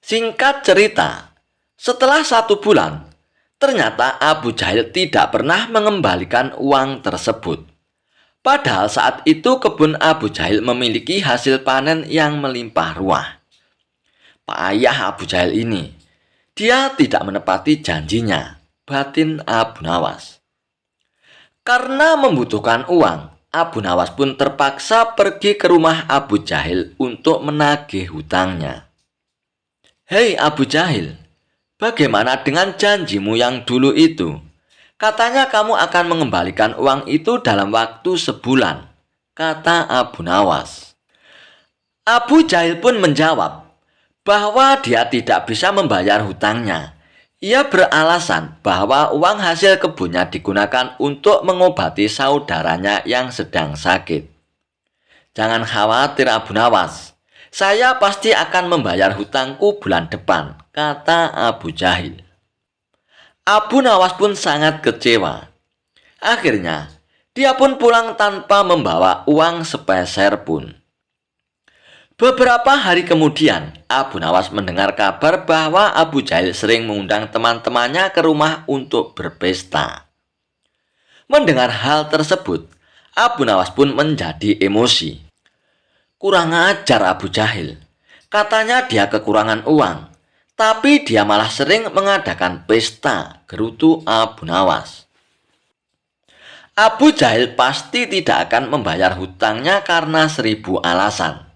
Singkat cerita, setelah 1 bulan, ternyata Abu Jahil tidak pernah mengembalikan uang tersebut. Padahal saat itu kebun Abu Jahil memiliki hasil panen yang melimpah ruah. Payah Abu Jahil ini. Dia tidak menepati janjinya, batin Abu Nawas. Karena membutuhkan uang, Abu Nawas pun terpaksa pergi ke rumah Abu Jahil untuk menagih hutangnya. "Hei Abu Jahil, bagaimana dengan janjimu yang dulu itu? Katanya kamu akan mengembalikan uang itu dalam waktu sebulan," kata Abu Nawas. Abu Jahil pun menjawab bahwa dia tidak bisa membayar hutangnya. Ia beralasan bahwa uang hasil kebunnya digunakan untuk mengobati saudaranya yang sedang sakit. "Jangan khawatir Abu Nawas, saya pasti akan membayar hutangku bulan depan," kata Abu Jahil. Abu Nawas pun sangat kecewa. Akhirnya, dia pun pulang tanpa membawa uang sepeser pun. Beberapa hari kemudian, Abu Nawas mendengar kabar bahwa Abu Jahil sering mengundang teman-temannya ke rumah untuk berpesta. Mendengar hal tersebut, Abu Nawas pun menjadi emosi. "Kurang ajar Abu Jahil. Katanya dia kekurangan uang, tapi dia malah sering mengadakan pesta," gerutu Abu Nawas. Abu Jahil pasti tidak akan membayar hutangnya karena 1000 alasan.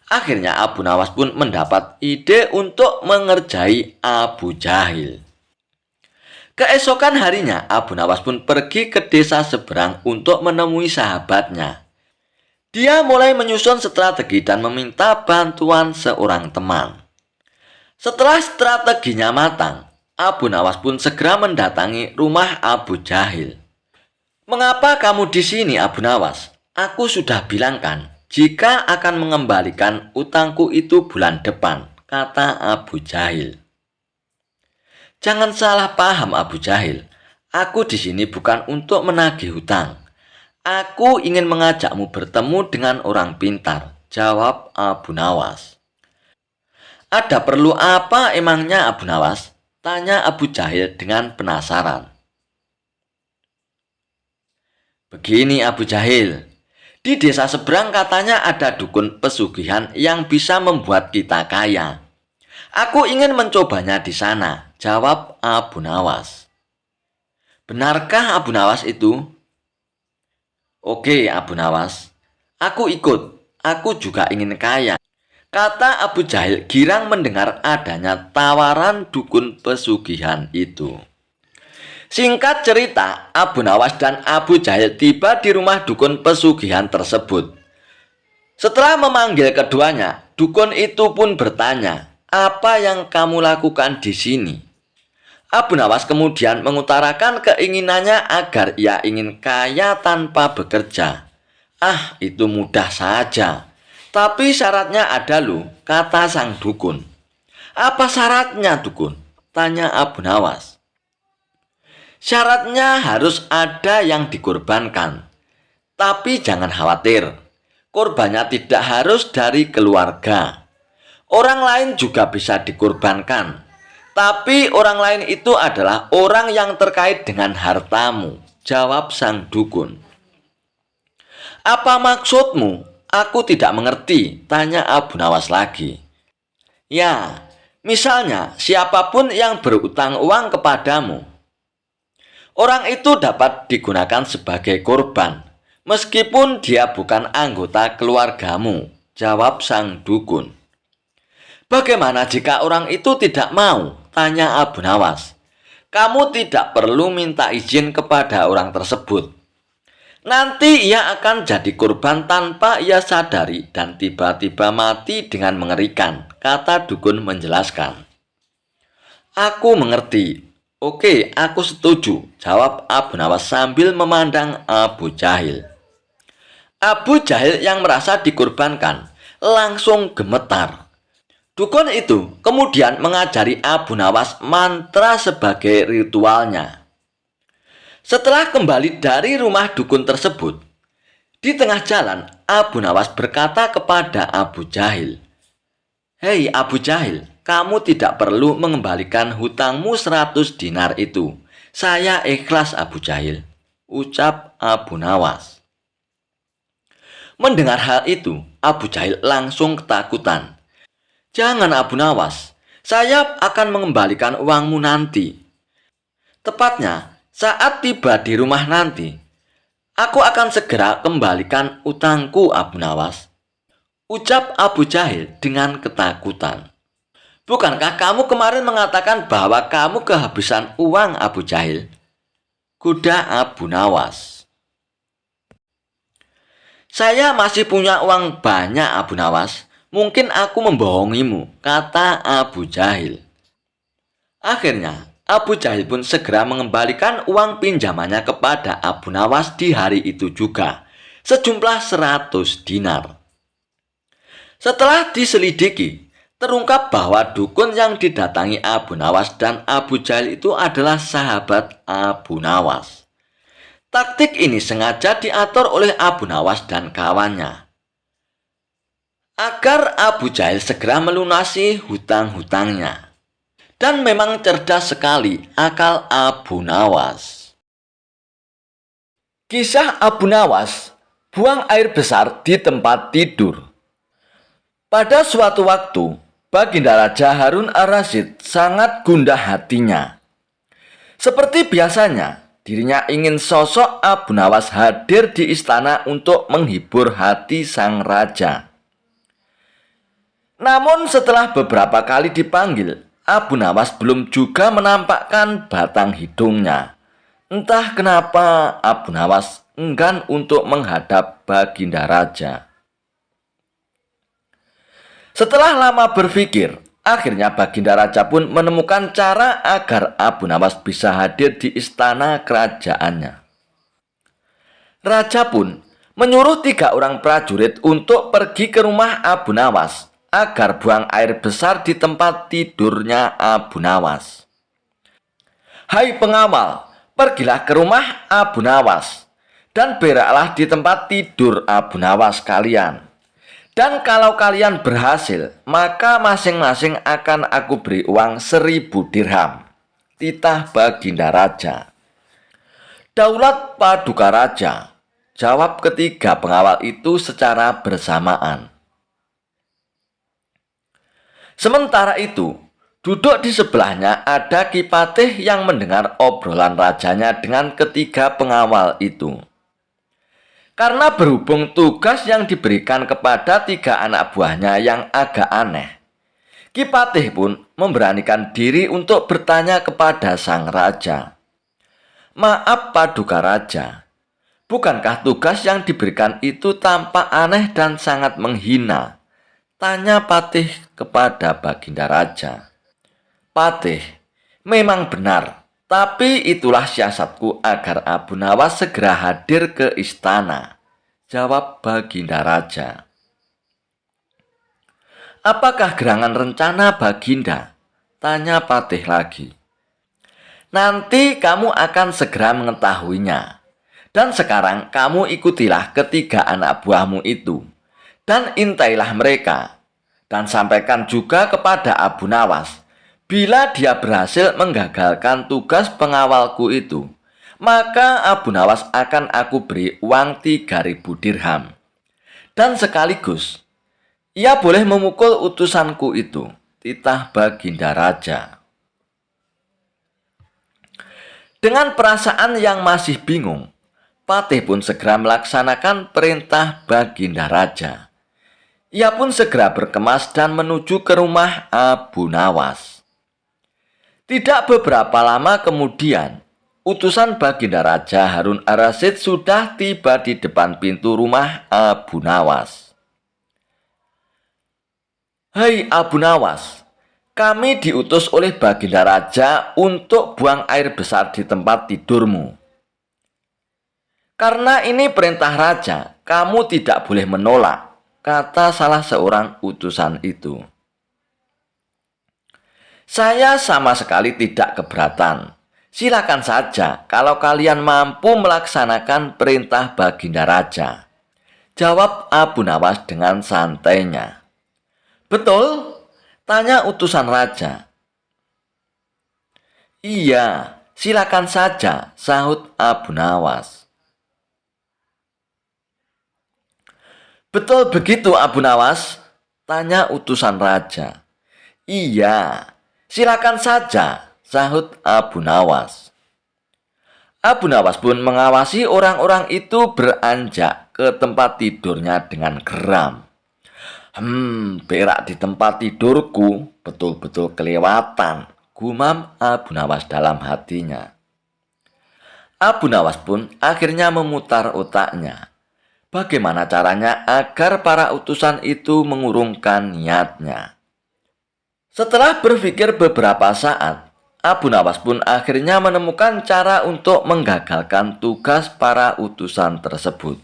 Akhirnya Abu Nawas pun mendapat ide untuk mengerjai Abu Jahil. Keesokan harinya, Abu Nawas pun pergi ke desa seberang untuk menemui sahabatnya. Dia mulai menyusun strategi dan meminta bantuan seorang teman. Setelah strateginya matang, Abu Nawas pun segera mendatangi rumah Abu Jahil. "Mengapa kamu di sini, Abu Nawas? Aku sudah bilang kan, jika akan mengembalikan utangku itu bulan depan," kata Abu Jahil. "Jangan salah paham Abu Jahil. Aku di sini bukan untuk menagih hutang. Aku ingin mengajakmu bertemu dengan orang pintar," jawab Abu Nawas. "Ada perlu apa emangnya Abu Nawas?" tanya Abu Jahil dengan penasaran. "Begini Abu Jahil, di desa seberang katanya ada dukun pesugihan yang bisa membuat kita kaya. Aku ingin mencobanya di sana," jawab Abu Nawas. "Benarkah Abu Nawas itu?" "Oke Abu Nawas, aku ikut. Aku juga ingin kaya," kata Abu Jahil girang mendengar adanya tawaran dukun pesugihan itu. Singkat cerita, Abu Nawas dan Abu Jahil tiba di rumah dukun pesugihan tersebut. Setelah memanggil keduanya, dukun itu pun bertanya, "Apa yang kamu lakukan di sini?" Abu Nawas kemudian mengutarakan keinginannya agar ia ingin kaya tanpa bekerja. "Ah, itu mudah saja. Tapi syaratnya ada loh," kata sang dukun. "Apa syaratnya, dukun?" tanya Abu Nawas. Syaratnya harus ada yang dikorbankan. Tapi jangan khawatir, korbannya tidak harus dari keluarga. Orang lain juga bisa dikorbankan. Tapi orang lain itu adalah orang yang terkait dengan hartamu, jawab sang dukun. Apa maksudmu? Aku tidak mengerti, tanya Abu Nawas lagi. Ya, misalnya siapapun yang berutang uang kepadamu, orang itu dapat digunakan sebagai korban, meskipun dia bukan anggota keluargamu, jawab sang dukun. Bagaimana jika orang itu tidak mau? Tanya Abu Nawas. Kamu tidak perlu minta izin kepada orang tersebut. Nanti ia akan jadi korban tanpa ia sadari dan tiba-tiba mati dengan mengerikan, kata dukun menjelaskan. Aku mengerti. Oke, aku setuju, jawab Abu Nawas sambil memandang Abu Jahil. Abu Jahil yang merasa dikorbankan langsung gemetar. Dukun itu kemudian mengajari Abu Nawas mantra sebagai ritualnya. Setelah kembali dari rumah dukun tersebut, di tengah jalan Abu Nawas berkata kepada Abu Jahil, "Hei Abu Jahil, kamu tidak perlu mengembalikan hutangmu 100 dinar itu. Saya ikhlas Abu Jahil," ucap Abu Nawas. Mendengar hal itu, Abu Jahil langsung ketakutan. Jangan Abu Nawas, saya akan mengembalikan uangmu nanti. Tepatnya saat tiba di rumah nanti, aku akan segera kembalikan utangku Abu Nawas, ucap Abu Jahil dengan ketakutan. Bukankah kamu kemarin mengatakan bahwa kamu kehabisan uang Abu Jahil? Kuda Abu Nawas. Saya masih punya uang banyak Abu Nawas. Mungkin aku membohongimu, kata Abu Jahil. Akhirnya, Abu Jahil pun segera mengembalikan uang pinjamannya kepada Abu Nawas di hari itu juga, sejumlah 100 dinar. Setelah diselidiki, terungkap bahwa dukun yang didatangi Abu Nawas dan Abu Jahil itu adalah sahabat Abu Nawas. Taktik ini sengaja diatur oleh Abu Nawas dan kawannya, agar Abu Jahil segera melunasi hutang-hutangnya. Dan memang cerdas sekali akal Abu Nawas. Kisah Abu Nawas buang air besar di tempat tidur. Pada suatu waktu, Baginda Raja Harun Ar-Rasyid sangat gundah hatinya. Seperti biasanya, dirinya ingin sosok Abu Nawas hadir di istana untuk menghibur hati sang raja. Namun setelah beberapa kali dipanggil, Abu Nawas belum juga menampakkan batang hidungnya. Entah kenapa Abu Nawas enggan untuk menghadap Baginda Raja. Setelah lama berpikir, akhirnya Baginda Raja pun menemukan cara agar Abu Nawas bisa hadir di istana kerajaannya. Raja pun menyuruh 3 orang prajurit untuk pergi ke rumah Abu Nawas agar buang air besar di tempat tidurnya Abu Nawas. Hai pengawal, pergilah ke rumah Abu Nawas dan beraklah di tempat tidur Abu Nawas kalian. Dan kalau kalian berhasil, maka masing-masing akan aku beri uang 1000 dirham. Titah Baginda Raja. Daulat Paduka Raja, jawab ketiga pengawal itu secara bersamaan. Sementara itu, duduk di sebelahnya ada Ki Patih yang mendengar obrolan rajanya dengan ketiga pengawal itu. Karena berhubung tugas yang diberikan kepada 3 anak buahnya yang agak aneh, Ki Patih pun memberanikan diri untuk bertanya kepada sang raja. Maaf Paduka Raja, bukankah tugas yang diberikan itu tampak aneh dan sangat menghina? Tanya Patih kepada Baginda Raja. Patih, memang benar, tapi itulah siasatku agar Abu Nawas segera hadir ke istana, jawab Baginda Raja. Apakah gerangan rencana Baginda? Tanya Patih lagi. Nanti kamu akan segera mengetahuinya. Dan sekarang kamu ikutilah ketiga anak buahmu itu, dan intailah mereka, dan sampaikan juga kepada Abu Nawas, bila dia berhasil menggagalkan tugas pengawalku itu, maka Abu Nawas akan aku beri uang 3.000 dirham. Dan sekaligus, ia boleh memukul utusanku itu, titah Baginda Raja. Dengan perasaan yang masih bingung, Patih pun segera melaksanakan perintah Baginda Raja. Ia pun segera berkemas dan menuju ke rumah Abu Nawas. Tidak beberapa lama kemudian, utusan Baginda Raja Harun ar-Rasyid sudah tiba di depan pintu rumah Abu Nawas. "Hai Abu Nawas, kami diutus oleh Baginda Raja untuk buang air besar di tempat tidurmu. Karena ini perintah Raja, kamu tidak boleh menolak," kata salah seorang utusan itu. "Saya sama sekali tidak keberatan. Silakan saja kalau kalian mampu melaksanakan perintah Baginda Raja," jawab Abu Nawas dengan santainya. "Betul?" tanya utusan raja. "Iya, silakan saja," sahut Abu Nawas. "Betul begitu Abu Nawas?" tanya utusan raja. "Iya, silakan saja," sahut Abu Nawas. Abu Nawas pun mengawasi orang-orang itu beranjak ke tempat tidurnya dengan geram. Berak di tempat tidurku betul-betul kelewatan," gumam Abu Nawas dalam hatinya. Abu Nawas pun akhirnya memutar otaknya. Bagaimana caranya agar para utusan itu mengurungkan niatnya? Setelah berpikir beberapa saat, Abu Nawas pun akhirnya menemukan cara untuk menggagalkan tugas para utusan tersebut.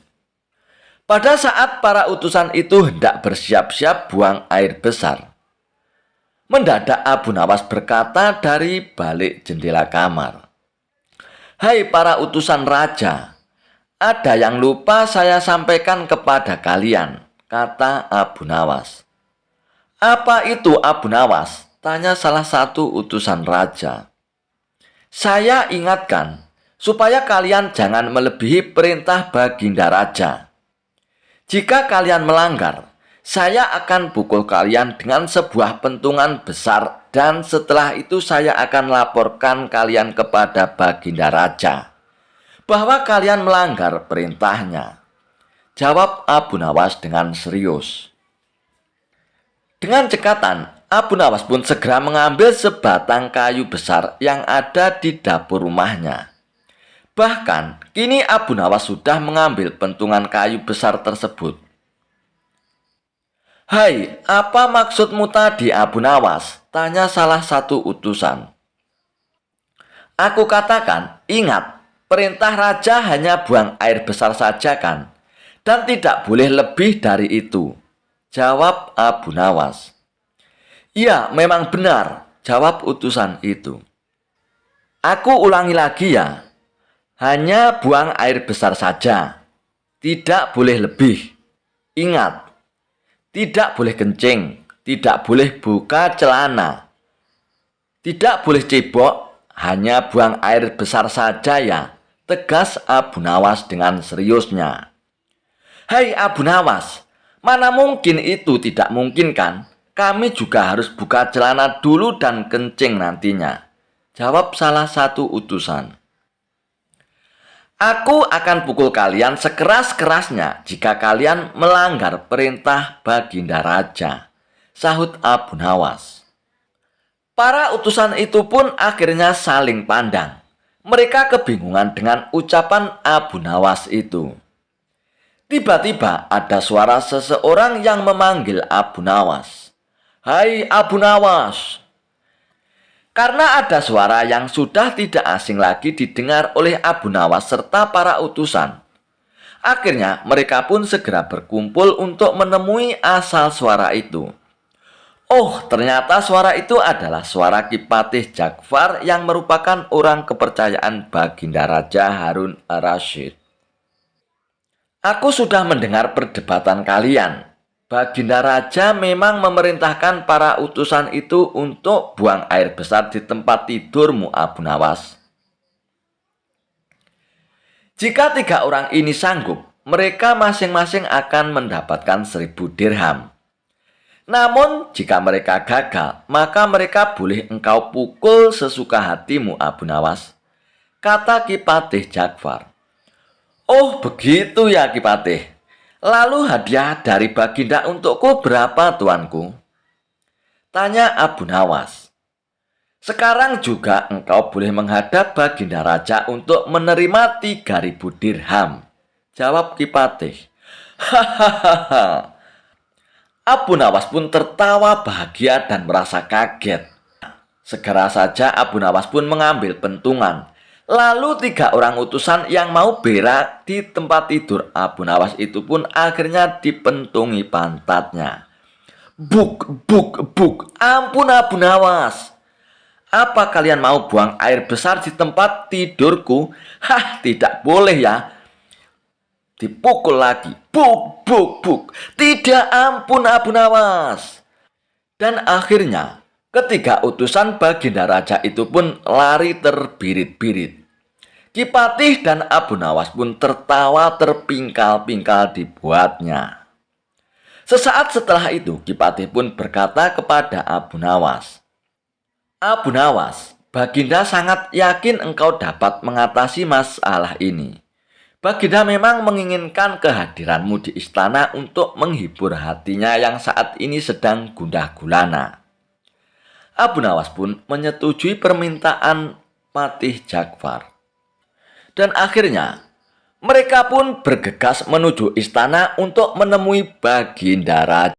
Pada saat para utusan itu hendak bersiap-siap buang air besar, mendadak Abu Nawas berkata dari balik jendela kamar, "Hai para utusan raja, ada yang lupa saya sampaikan kepada kalian," kata Abu Nawas. "Apa itu Abu Nawas?" tanya salah satu utusan raja. "Saya ingatkan supaya kalian jangan melebihi perintah Baginda Raja. Jika kalian melanggar, saya akan pukul kalian dengan sebuah pentungan besar, dan setelah itu saya akan laporkan kalian kepada Baginda Raja bahwa kalian melanggar perintahnya," jawab Abu Nawas dengan serius. Dengan cekatan, Abu Nawas pun segera mengambil sebatang kayu besar yang ada di dapur rumahnya. Bahkan, kini Abu Nawas sudah mengambil pentungan kayu besar tersebut. "Hai, apa maksudmu tadi Abu Nawas?" tanya salah satu utusan. "Aku katakan, ingat, perintah raja hanya buang air besar saja kan? Dan tidak boleh lebih dari itu," jawab Abu Nawas. "Iya, memang benar," jawab utusan itu. "Aku ulangi lagi ya. Hanya buang air besar saja. Tidak boleh lebih. Ingat, tidak boleh kencing, tidak boleh buka celana, tidak boleh cebok, hanya buang air besar saja ya," tegas Abu Nawas dengan seriusnya. "Hai Abu Nawas, mana mungkin itu tidak mungkin kan? Kami juga harus buka celana dulu dan kencing nantinya," jawab salah satu utusan. "Aku akan pukul kalian sekeras-kerasnya jika kalian melanggar perintah Baginda Raja," sahut Abu Nawas. Para utusan itu pun akhirnya saling pandang. Mereka kebingungan dengan ucapan Abu Nawas itu. Tiba-tiba ada suara seseorang yang memanggil Abu Nawas. "Hai Abu Nawas!" Karena ada suara yang sudah tidak asing lagi didengar oleh Abu Nawas serta para utusan, akhirnya mereka pun segera berkumpul untuk menemui asal suara itu. Oh, ternyata suara itu adalah suara Kipatih Ja'far yang merupakan orang kepercayaan Baginda Raja Harun ar-Rasyid. Aku sudah mendengar perdebatan kalian. Baginda Raja memang memerintahkan para utusan itu untuk buang air besar di tempat tidurmu, Abu Nawas. Jika 3 orang ini sanggup, mereka masing-masing akan mendapatkan 1000 dirham. Namun, jika mereka gagal, maka mereka boleh engkau pukul sesuka hatimu, Abu Nawas, kata Kipatih Ja'far. Oh, begitu ya, Kipatih. Lalu hadiah dari Baginda untukku berapa, tuanku? Tanya Abu Nawas. Sekarang juga engkau boleh menghadap Baginda Raja untuk menerima 3000 dirham, jawab Kipatih. Hahaha. Abu Nawas pun tertawa bahagia dan merasa kaget. Segera saja Abu Nawas pun mengambil pentungan. Lalu 3 orang utusan yang mau berak di tempat tidur Abu Nawas itu pun akhirnya dipentungi pantatnya. Buk, buk, buk. Ampun Abu Nawas. Apa kalian mau buang air besar di tempat tidurku? Hah, tidak boleh ya. Dipukul lagi. Buk, buk, buk. Tidak, ampun Abu Nawas. Dan akhirnya, ketiga utusan Baginda Raja itu pun lari terbirit-birit. Kipatih dan Abu Nawas pun tertawa terpingkal-pingkal dibuatnya. Sesaat setelah itu, Kipatih pun berkata kepada Abu Nawas, Abu Nawas, Baginda sangat yakin engkau dapat mengatasi masalah ini. Baginda memang menginginkan kehadiranmu di istana untuk menghibur hatinya yang saat ini sedang gundah gulana. Abu Nawas pun menyetujui permintaan Patih Ja'far. Dan akhirnya, mereka pun bergegas menuju istana untuk menemui Baginda Raja.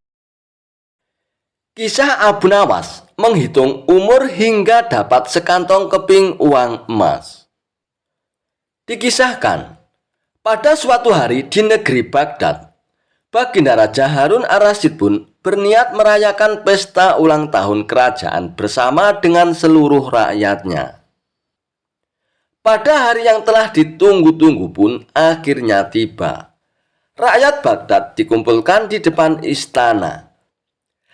Kisah Abu Nawas menghitung umur hingga dapat sekantong keping uang emas. Dikisahkan, pada suatu hari di negeri Baghdad, Baginda Raja Harun ar-Rasyid pun berniat merayakan pesta ulang tahun kerajaan bersama dengan seluruh rakyatnya. Pada hari yang telah ditunggu-tunggu pun akhirnya tiba. Rakyat Baghdad dikumpulkan di depan istana.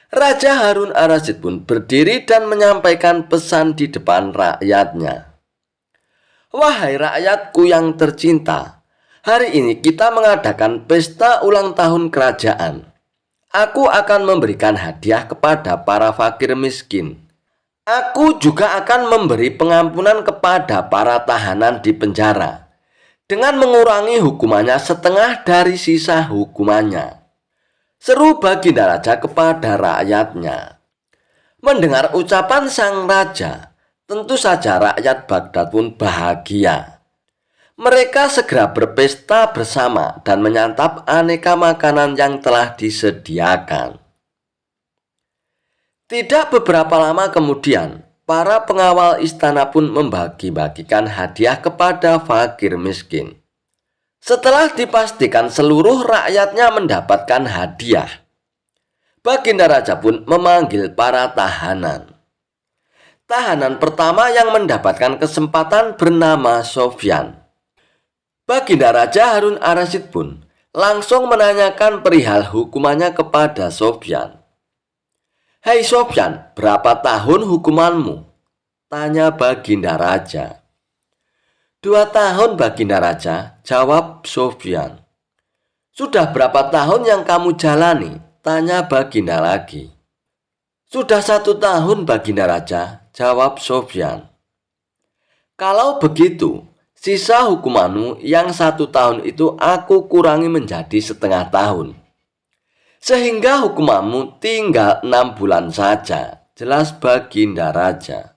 Raja Harun ar-Rasyid pun berdiri dan menyampaikan pesan di depan rakyatnya. Wahai rakyatku yang tercinta, hari ini kita mengadakan pesta ulang tahun kerajaan. Aku akan memberikan hadiah kepada para fakir miskin. Aku juga akan memberi pengampunan kepada para tahanan di penjara dengan mengurangi hukumannya setengah dari sisa hukumannya. Seru Baginda Raja kepada rakyatnya. Mendengar ucapan sang raja, tentu saja rakyat Baghdad pun bahagia. Mereka segera berpesta bersama dan menyantap aneka makanan yang telah disediakan. Tidak beberapa lama kemudian, para pengawal istana pun membagi-bagikan hadiah kepada fakir miskin. Setelah dipastikan seluruh rakyatnya mendapatkan hadiah, Baginda Raja pun memanggil para tahanan. Tahanan pertama yang mendapatkan kesempatan bernama Sofyan. Baginda Raja Harun ar-Rasyid pun langsung menanyakan perihal hukumannya kepada Sofyan. Hei Sofyan, berapa tahun hukumanmu? Tanya Baginda Raja. 2 tahun Baginda Raja, jawab Sofyan. Sudah berapa tahun yang kamu jalani? Tanya Baginda lagi. Sudah 1 tahun Baginda Raja, jawab Sofyan. Kalau begitu, sisa hukumanmu yang 1 tahun itu aku kurangi menjadi setengah tahun. Sehingga hukumanmu tinggal 6 bulan saja, jelas Baginda Raja.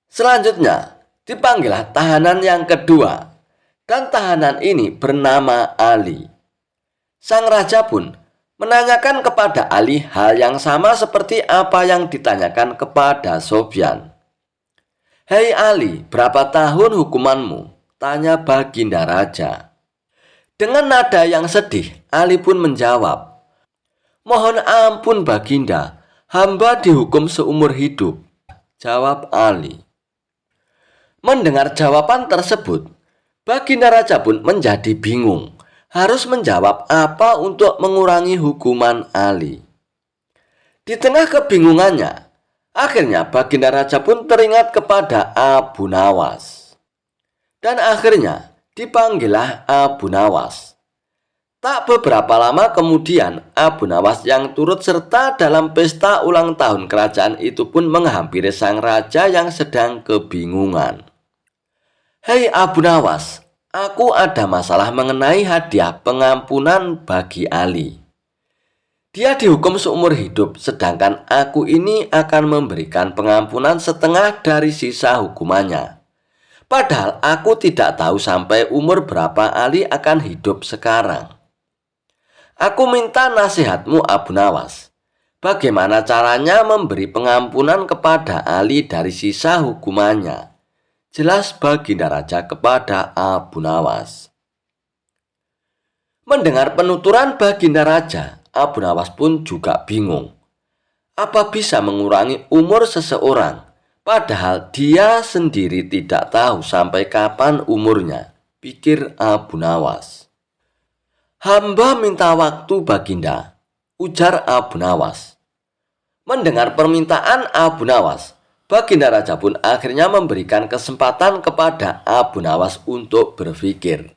Selanjutnya, dipanggillah tahanan yang kedua, dan tahanan ini bernama Ali. Sang raja pun menanyakan kepada Ali hal yang sama seperti apa yang ditanyakan kepada Sofyan. Hei Ali, berapa tahun hukumanmu? Tanya Baginda Raja. Dengan nada yang sedih, Ali pun menjawab, mohon ampun Baginda, "Hamba dihukum seumur hidup," jawab Ali. Mendengar jawaban tersebut, Baginda Raja pun menjadi bingung, harus menjawab apa untuk mengurangi hukuman Ali. Di tengah kebingungannya, akhirnya Baginda Raja pun teringat kepada Abu Nawas. Dan akhirnya dipanggillah Abu Nawas. Tak beberapa lama kemudian, Abu Nawas yang turut serta dalam pesta ulang tahun kerajaan itu pun menghampiri sang raja yang sedang kebingungan. "Hei Abu Nawas, aku ada masalah mengenai hadiah pengampunan bagi Ali. Dia dihukum seumur hidup, sedangkan aku ini akan memberikan pengampunan setengah dari sisa hukumannya. Padahal aku tidak tahu sampai umur berapa Ali akan hidup sekarang. Aku minta nasihatmu Abu Nawas. Bagaimana caranya memberi pengampunan kepada Ali dari sisa hukumannya?" Jelas Baginda Raja kepada Abu Nawas. Mendengar penuturan Baginda Raja, Abu Nawas pun juga bingung. Apa bisa mengurangi umur seseorang, padahal dia sendiri tidak tahu sampai kapan umurnya, pikir Abu Nawas. "Hamba minta waktu Baginda," ujar Abu Nawas. Mendengar permintaan Abu Nawas, Baginda Raja pun akhirnya memberikan kesempatan kepada Abu Nawas untuk berpikir.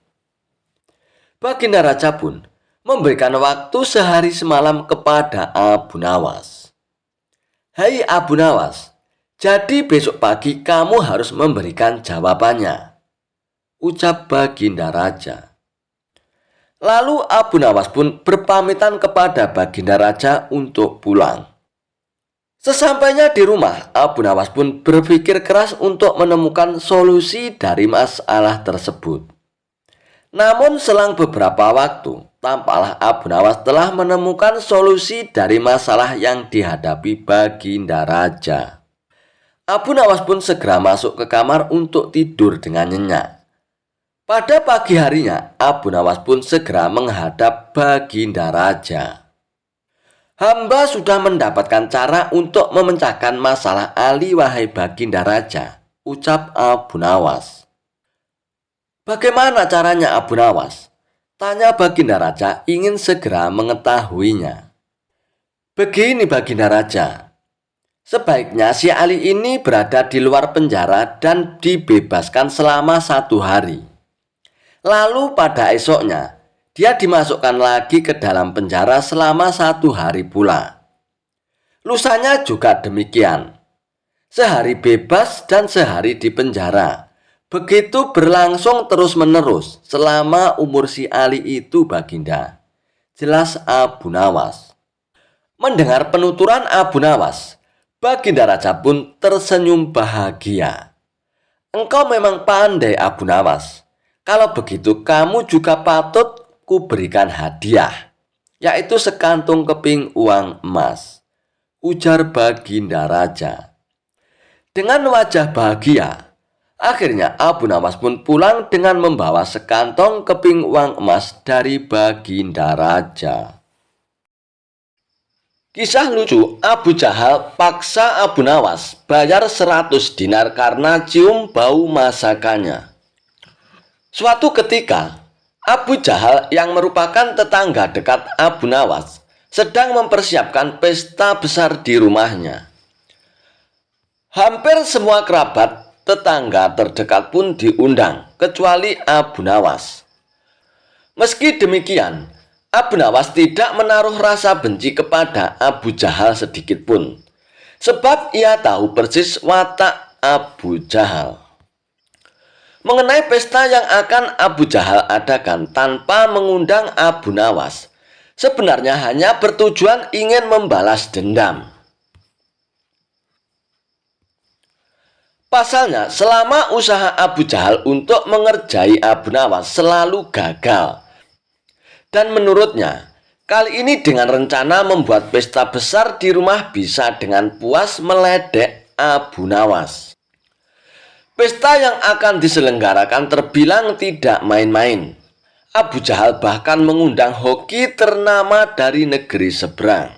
Baginda Raja pun memberikan waktu sehari semalam kepada Abu Nawas. "Hai Abu Nawas, jadi besok pagi kamu harus memberikan jawabannya," ucap Baginda Raja. Lalu Abu Nawas pun berpamitan kepada Baginda Raja untuk pulang. Sesampainya di rumah, Abu Nawas pun berpikir keras untuk menemukan solusi dari masalah tersebut. Namun selang beberapa waktu, tampaklah Abu Nawas telah menemukan solusi dari masalah yang dihadapi Baginda Raja. Abu Nawas pun segera masuk ke kamar untuk tidur dengan nyenyak. Pada pagi harinya, Abu Nawas pun segera menghadap Baginda Raja. "Hamba sudah mendapatkan cara untuk memecahkan masalah Ali, wahai Baginda Raja," ucap Abu Nawas. "Bagaimana caranya Abu Nawas?" tanya Baginda Raja ingin segera mengetahuinya. "Begini Baginda Raja, sebaiknya si Ali ini berada di luar penjara dan dibebaskan selama 1 hari. Lalu pada esoknya, dia dimasukkan lagi ke dalam penjara selama 1 hari pula. Lusanya juga demikian. Sehari bebas dan sehari di penjara. Begitu berlangsung terus-menerus selama umur si Ali itu Baginda," jelas Abu Nawas. Mendengar penuturan Abu Nawas, Baginda Raja pun tersenyum bahagia. "Engkau memang pandai Abu Nawas. Kalau begitu kamu juga patut kuberikan hadiah, yaitu sekantung keping uang emas," ujar Baginda Raja. Dengan wajah bahagia, akhirnya Abu Nawas pun pulang dengan membawa sekantong keping uang emas dari Baginda Raja. Kisah lucu, Abu Jahal paksa Abu Nawas bayar 100 dinar karena cium bau masakannya. Suatu ketika, Abu Jahal yang merupakan tetangga dekat Abu Nawas sedang mempersiapkan pesta besar di rumahnya. Hampir semua kerabat tetangga terdekat pun diundang, kecuali Abu Nawas. Meski demikian, Abu Nawas tidak menaruh rasa benci kepada Abu Jahal sedikit pun, sebab ia tahu persis watak Abu Jahal. Mengenai pesta yang akan Abu Jahal adakan tanpa mengundang Abu Nawas, sebenarnya hanya bertujuan ingin membalas dendam. Pasalnya, selama usaha Abu Jahal untuk mengerjai Abu Nawas selalu gagal. Dan menurutnya, kali ini dengan rencana membuat pesta besar di rumah bisa dengan puas meledek Abu Nawas. Pesta yang akan diselenggarakan terbilang tidak main-main. Abu Jahal bahkan mengundang hoki ternama dari negeri seberang.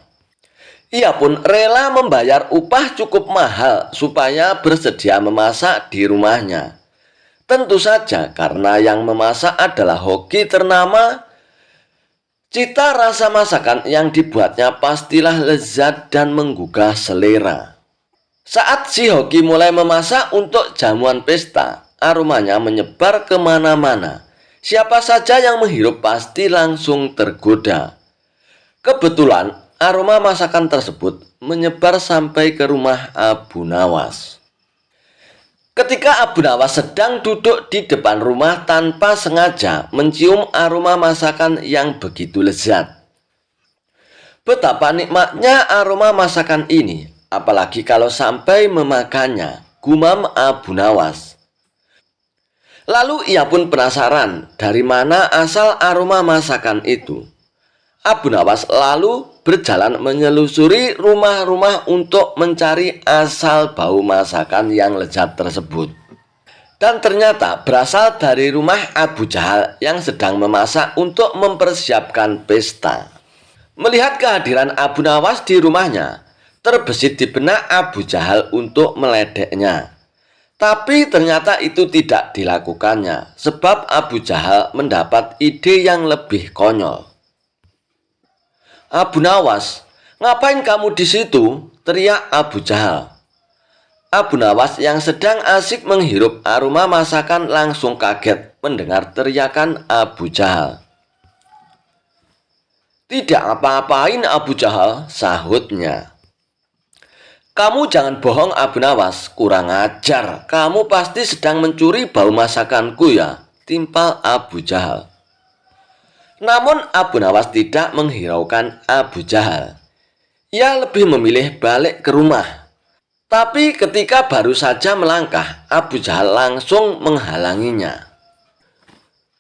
Ia pun rela membayar upah cukup mahal supaya bersedia memasak di rumahnya. Tentu saja karena yang memasak adalah Hoki ternama. Cita rasa masakan yang dibuatnya pastilah lezat dan menggugah selera. Saat si Hoki mulai memasak untuk jamuan pesta, aromanya menyebar kemana-mana. Siapa saja yang menghirup pasti langsung tergoda. Kebetulan aroma masakan tersebut menyebar sampai ke rumah Abu Nawas. Ketika Abu Nawas sedang duduk di depan rumah tanpa sengaja mencium aroma masakan yang begitu lezat. Betapa nikmatnya aroma masakan ini, apalagi kalau sampai memakannya, gumam Abu Nawas. Lalu ia pun penasaran dari mana asal aroma masakan itu. Abu Nawas lalu berjalan menyelusuri rumah-rumah untuk mencari asal bau masakan yang lezat tersebut. Dan ternyata berasal dari rumah Abu Jahal yang sedang memasak untuk mempersiapkan pesta. Melihat kehadiran Abu Nawas di rumahnya, terbesit di benak Abu Jahal untuk meledeknya. Tapi ternyata itu tidak dilakukannya, sebab Abu Jahal mendapat ide yang lebih konyol. "Abu Nawas, ngapain kamu di situ?" teriak Abu Jahal. Abu Nawas yang sedang asik menghirup aroma masakan langsung kaget mendengar teriakan Abu Jahal. "Tidak apa-apain Abu Jahal," sahutnya. "Kamu jangan bohong Abu Nawas, kurang ajar. Kamu pasti sedang mencuri bau masakanku ya," timpal Abu Jahal. Namun Abu Nawas tidak menghiraukan Abu Jahal. Ia lebih memilih balik ke rumah. Tapi ketika baru saja melangkah, Abu Jahal langsung menghalanginya.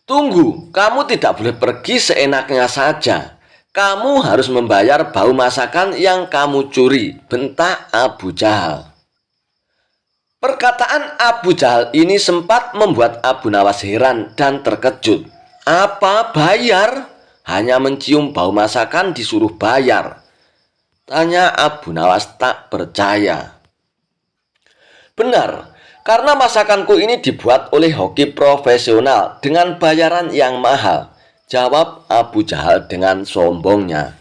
"Tunggu, kamu tidak boleh pergi seenaknya saja. Kamu harus membayar bau masakan yang kamu curi," bentak Abu Jahal. Perkataan Abu Jahal ini sempat membuat Abu Nawas heran dan terkejut. "Apa bayar? Hanya mencium bau masakan disuruh bayar?" tanya Abu Nawas tak percaya. "Benar, karena masakanku ini dibuat oleh Hoki profesional dengan bayaran yang mahal," jawab Abu Jahal dengan sombongnya.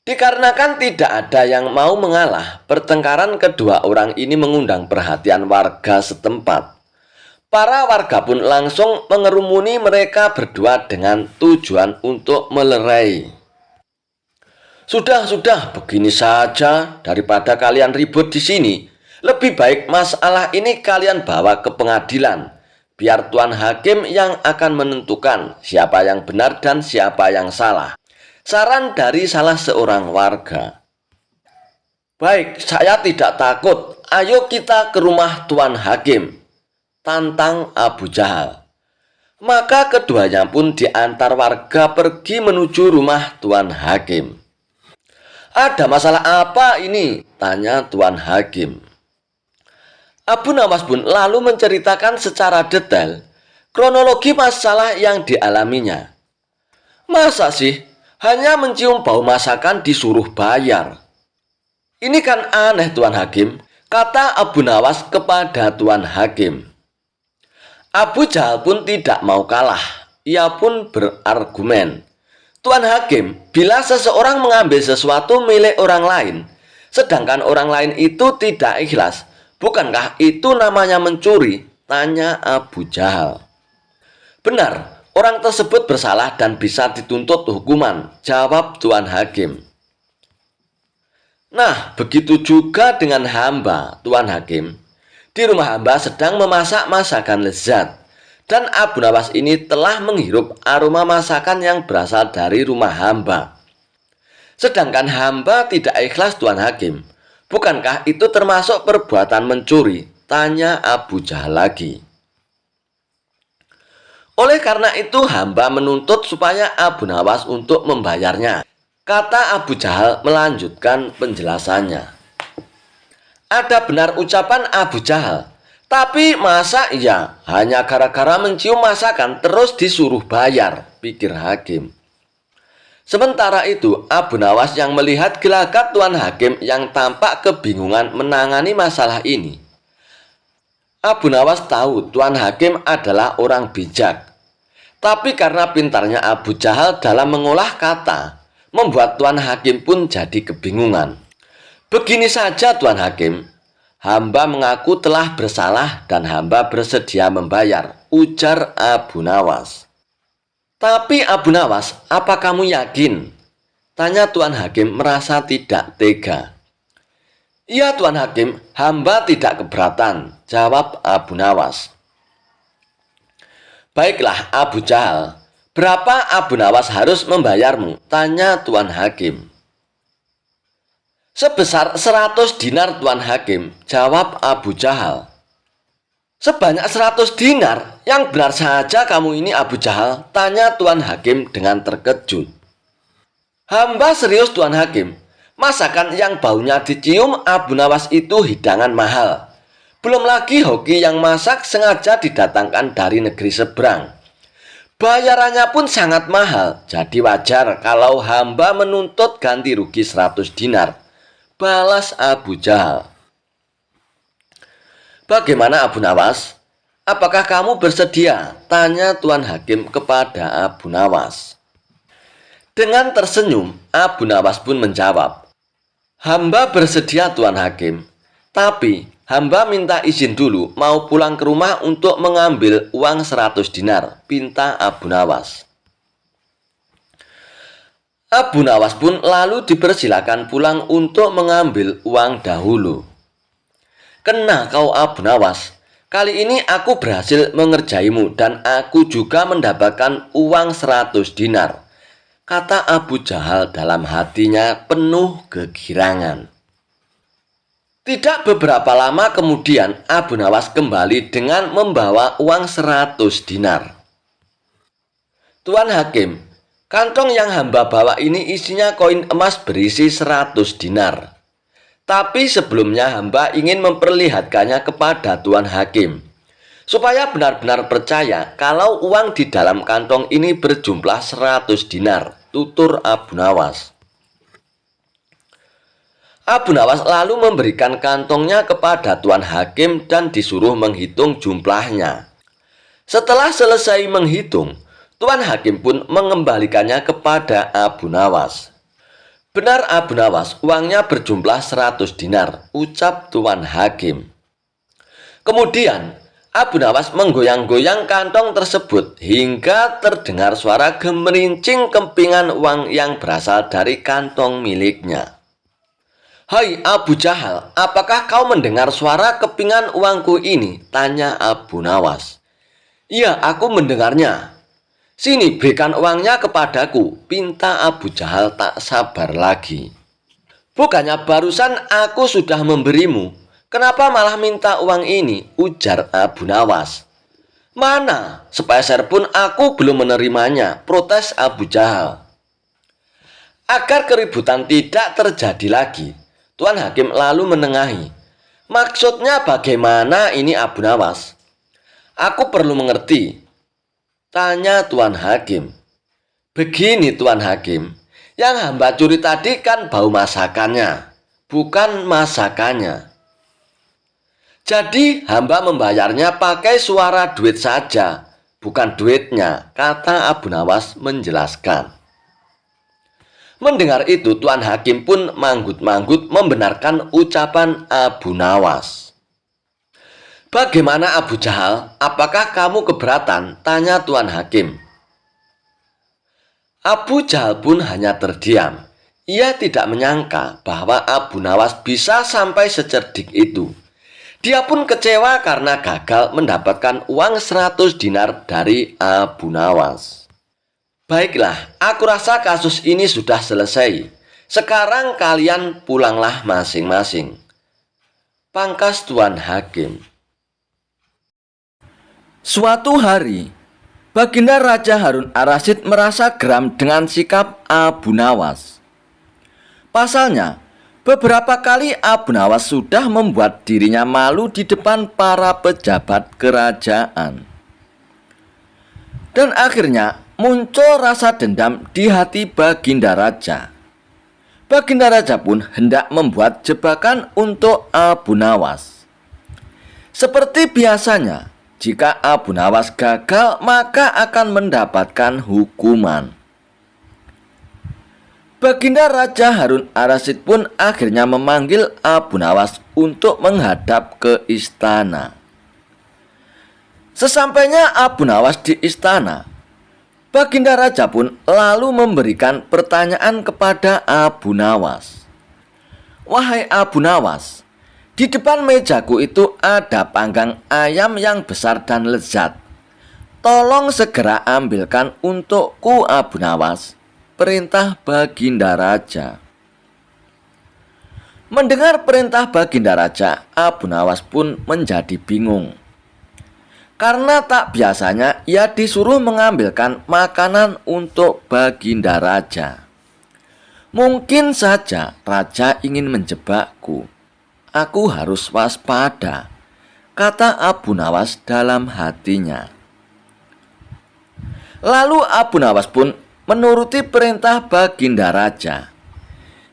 Dikarenakan tidak ada yang mau mengalah, pertengkaran kedua orang ini mengundang perhatian warga setempat. Para warga pun langsung mengerumuni mereka berdua dengan tujuan untuk melerai. Sudah, begini saja. Daripada kalian ribut di sini, lebih baik masalah ini kalian bawa ke pengadilan. Biar Tuan Hakim yang akan menentukan siapa yang benar dan siapa yang salah," saran dari salah seorang warga. "Baik, saya tidak takut. Ayo kita ke rumah Tuan Hakim," tantang Abu Jahal. Maka keduanya pun diantar warga pergi menuju rumah Tuan Hakim. "Ada masalah apa ini?" tanya Tuan Hakim. Abu Nawas pun lalu menceritakan secara detail kronologi masalah yang dialaminya. "Masa sih hanya mencium bau masakan disuruh bayar? Ini kan aneh Tuan Hakim," kata Abu Nawas kepada Tuan Hakim. Abu Jahal pun tidak mau kalah. Ia pun berargumen, "Tuan Hakim, bila seseorang mengambil sesuatu milik orang lain, sedangkan orang lain itu tidak ikhlas, bukankah itu namanya mencuri?" tanya Abu Jahal. "Benar, orang tersebut bersalah dan bisa dituntut hukuman," jawab Tuan Hakim. "Nah, begitu juga dengan hamba, Tuan Hakim. Di rumah hamba sedang memasak masakan lezat, dan Abu Nawas ini telah menghirup aroma masakan yang berasal dari rumah hamba. Sedangkan hamba tidak ikhlas Tuan Hakim. Bukankah itu termasuk perbuatan mencuri?" tanya Abu Jahal lagi. "Oleh karena itu hamba menuntut supaya Abu Nawas untuk membayarnya," kata Abu Jahal melanjutkan penjelasannya. Ada benar ucapan Abu Jahal, tapi masa iya hanya gara-gara mencium masakan terus disuruh bayar, pikir Hakim. Sementara itu, Abu Nawas yang melihat gelagat Tuan Hakim yang tampak kebingungan menangani masalah ini. Abu Nawas tahu Tuan Hakim adalah orang bijak. Tapi karena pintarnya Abu Jahal dalam mengolah kata, membuat Tuan Hakim pun jadi kebingungan. Begini saja Tuan Hakim, hamba mengaku telah bersalah dan hamba bersedia membayar, ujar Abu Nawas. Tapi Abu Nawas, apa kamu yakin? Tanya Tuan Hakim merasa tidak tega. Iya Tuan Hakim, hamba tidak keberatan, jawab Abu Nawas. Baiklah Abu Jahal, berapa Abu Nawas harus membayarmu? Tanya Tuan Hakim. Sebesar 100 dinar Tuan Hakim, jawab Abu Jahal. Sebanyak 100 dinar? Yang benar saja kamu ini Abu Jahal, tanya Tuan Hakim dengan terkejut. Hamba serius Tuan Hakim, masakan yang baunya dicium Abu Nawas itu hidangan mahal. Belum lagi hoki yang masak sengaja didatangkan dari negeri seberang. Bayarannya pun sangat mahal, jadi wajar kalau hamba menuntut ganti rugi 100 dinar. Balas Abu Jahal. Bagaimana Abu Nawas? Apakah kamu bersedia? Tanya Tuan Hakim kepada Abu Nawas. Dengan tersenyum, Abu Nawas pun menjawab, hamba bersedia Tuan Hakim, tapi hamba minta izin dulu mau pulang ke rumah untuk mengambil uang 100 dinar, pinta Abu Nawas. Abu Nawas pun lalu dipersilakan pulang untuk mengambil uang dahulu. Kena kau Abu Nawas, kali ini aku berhasil mengerjaimu dan aku juga mendapatkan uang 100 dinar, kata Abu Jahal dalam hatinya penuh kegirangan. Tidak beberapa lama kemudian Abu Nawas kembali dengan membawa uang 100 dinar. Tuan Hakim, kantong yang hamba bawa ini isinya koin emas berisi 100 dinar. Tapi sebelumnya hamba ingin memperlihatkannya kepada Tuan Hakim, supaya benar-benar percaya kalau uang di dalam kantong ini berjumlah 100 dinar, tutur Abu Nawas. Abu Nawas lalu memberikan kantongnya kepada Tuan Hakim dan disuruh menghitung jumlahnya. Setelah selesai menghitung, Tuan Hakim pun mengembalikannya kepada Abu Nawas. Benar Abu Nawas, uangnya berjumlah 100 dinar, ucap Tuan Hakim. Kemudian, Abu Nawas menggoyang-goyang kantong tersebut hingga terdengar suara gemerincing kempingan uang yang berasal dari kantong miliknya. Hai Abu Jahal, apakah kau mendengar suara kepingan uangku ini? Tanya Abu Nawas. Iya, aku mendengarnya. Sini berikan uangnya kepadaku, pinta Abu Jahal tak sabar lagi. Bukannya barusan aku sudah memberimu, kenapa malah minta uang ini? Ujar Abu Nawas. Mana? Sepeser pun aku belum menerimanya, protes Abu Jahal. Agar keributan tidak terjadi lagi, Tuan Hakim lalu menengahi. Maksudnya bagaimana ini Abu Nawas? Aku perlu mengerti, tanya Tuan Hakim. Begini Tuan Hakim, yang hamba curi tadi kan bau masakannya, bukan masakannya. Jadi hamba membayarnya pakai suara duit saja, bukan duitnya, kata Abu Nawas menjelaskan. Mendengar itu Tuan Hakim pun manggut-manggut membenarkan ucapan Abu Nawas. Bagaimana Abu Jahal? Apakah kamu keberatan? Tanya Tuan Hakim. Abu Jahal pun hanya terdiam. Ia tidak menyangka bahwa Abu Nawas bisa sampai secerdik itu. Dia pun kecewa karena gagal mendapatkan uang 100 dinar dari Abu Nawas. Baiklah, aku rasa kasus ini sudah selesai. Sekarang kalian pulanglah masing-masing, pangkas Tuan Hakim. Suatu hari, Baginda Raja Harun Ar-Rasyid merasa geram dengan sikap Abu Nawas. Pasalnya, beberapa kali Abu Nawas sudah membuat dirinya malu di depan para pejabat kerajaan. Dan akhirnya muncul rasa dendam di hati Baginda Raja. Baginda Raja pun hendak membuat jebakan untuk Abu Nawas. Seperti biasanya, jika Abu Nawas gagal, maka akan mendapatkan hukuman. Baginda Raja Harun Ar-Rasyid pun akhirnya memanggil Abu Nawas untuk menghadap ke istana. Sesampainya Abu Nawas di istana, Baginda Raja pun lalu memberikan pertanyaan kepada Abu Nawas. "Wahai Abu Nawas, di depan mejaku itu ada panggang ayam yang besar dan lezat. Tolong segera ambilkan untukku, Abu Nawas," perintah Baginda Raja. Mendengar perintah Baginda Raja, Abu Nawas pun menjadi bingung. Karena tak biasanya ia disuruh mengambilkan makanan untuk Baginda Raja. "Mungkin saja Raja ingin menjebakku. Aku harus waspada," kata Abu Nawas dalam hatinya. Lalu Abu Nawas pun menuruti perintah Baginda Raja.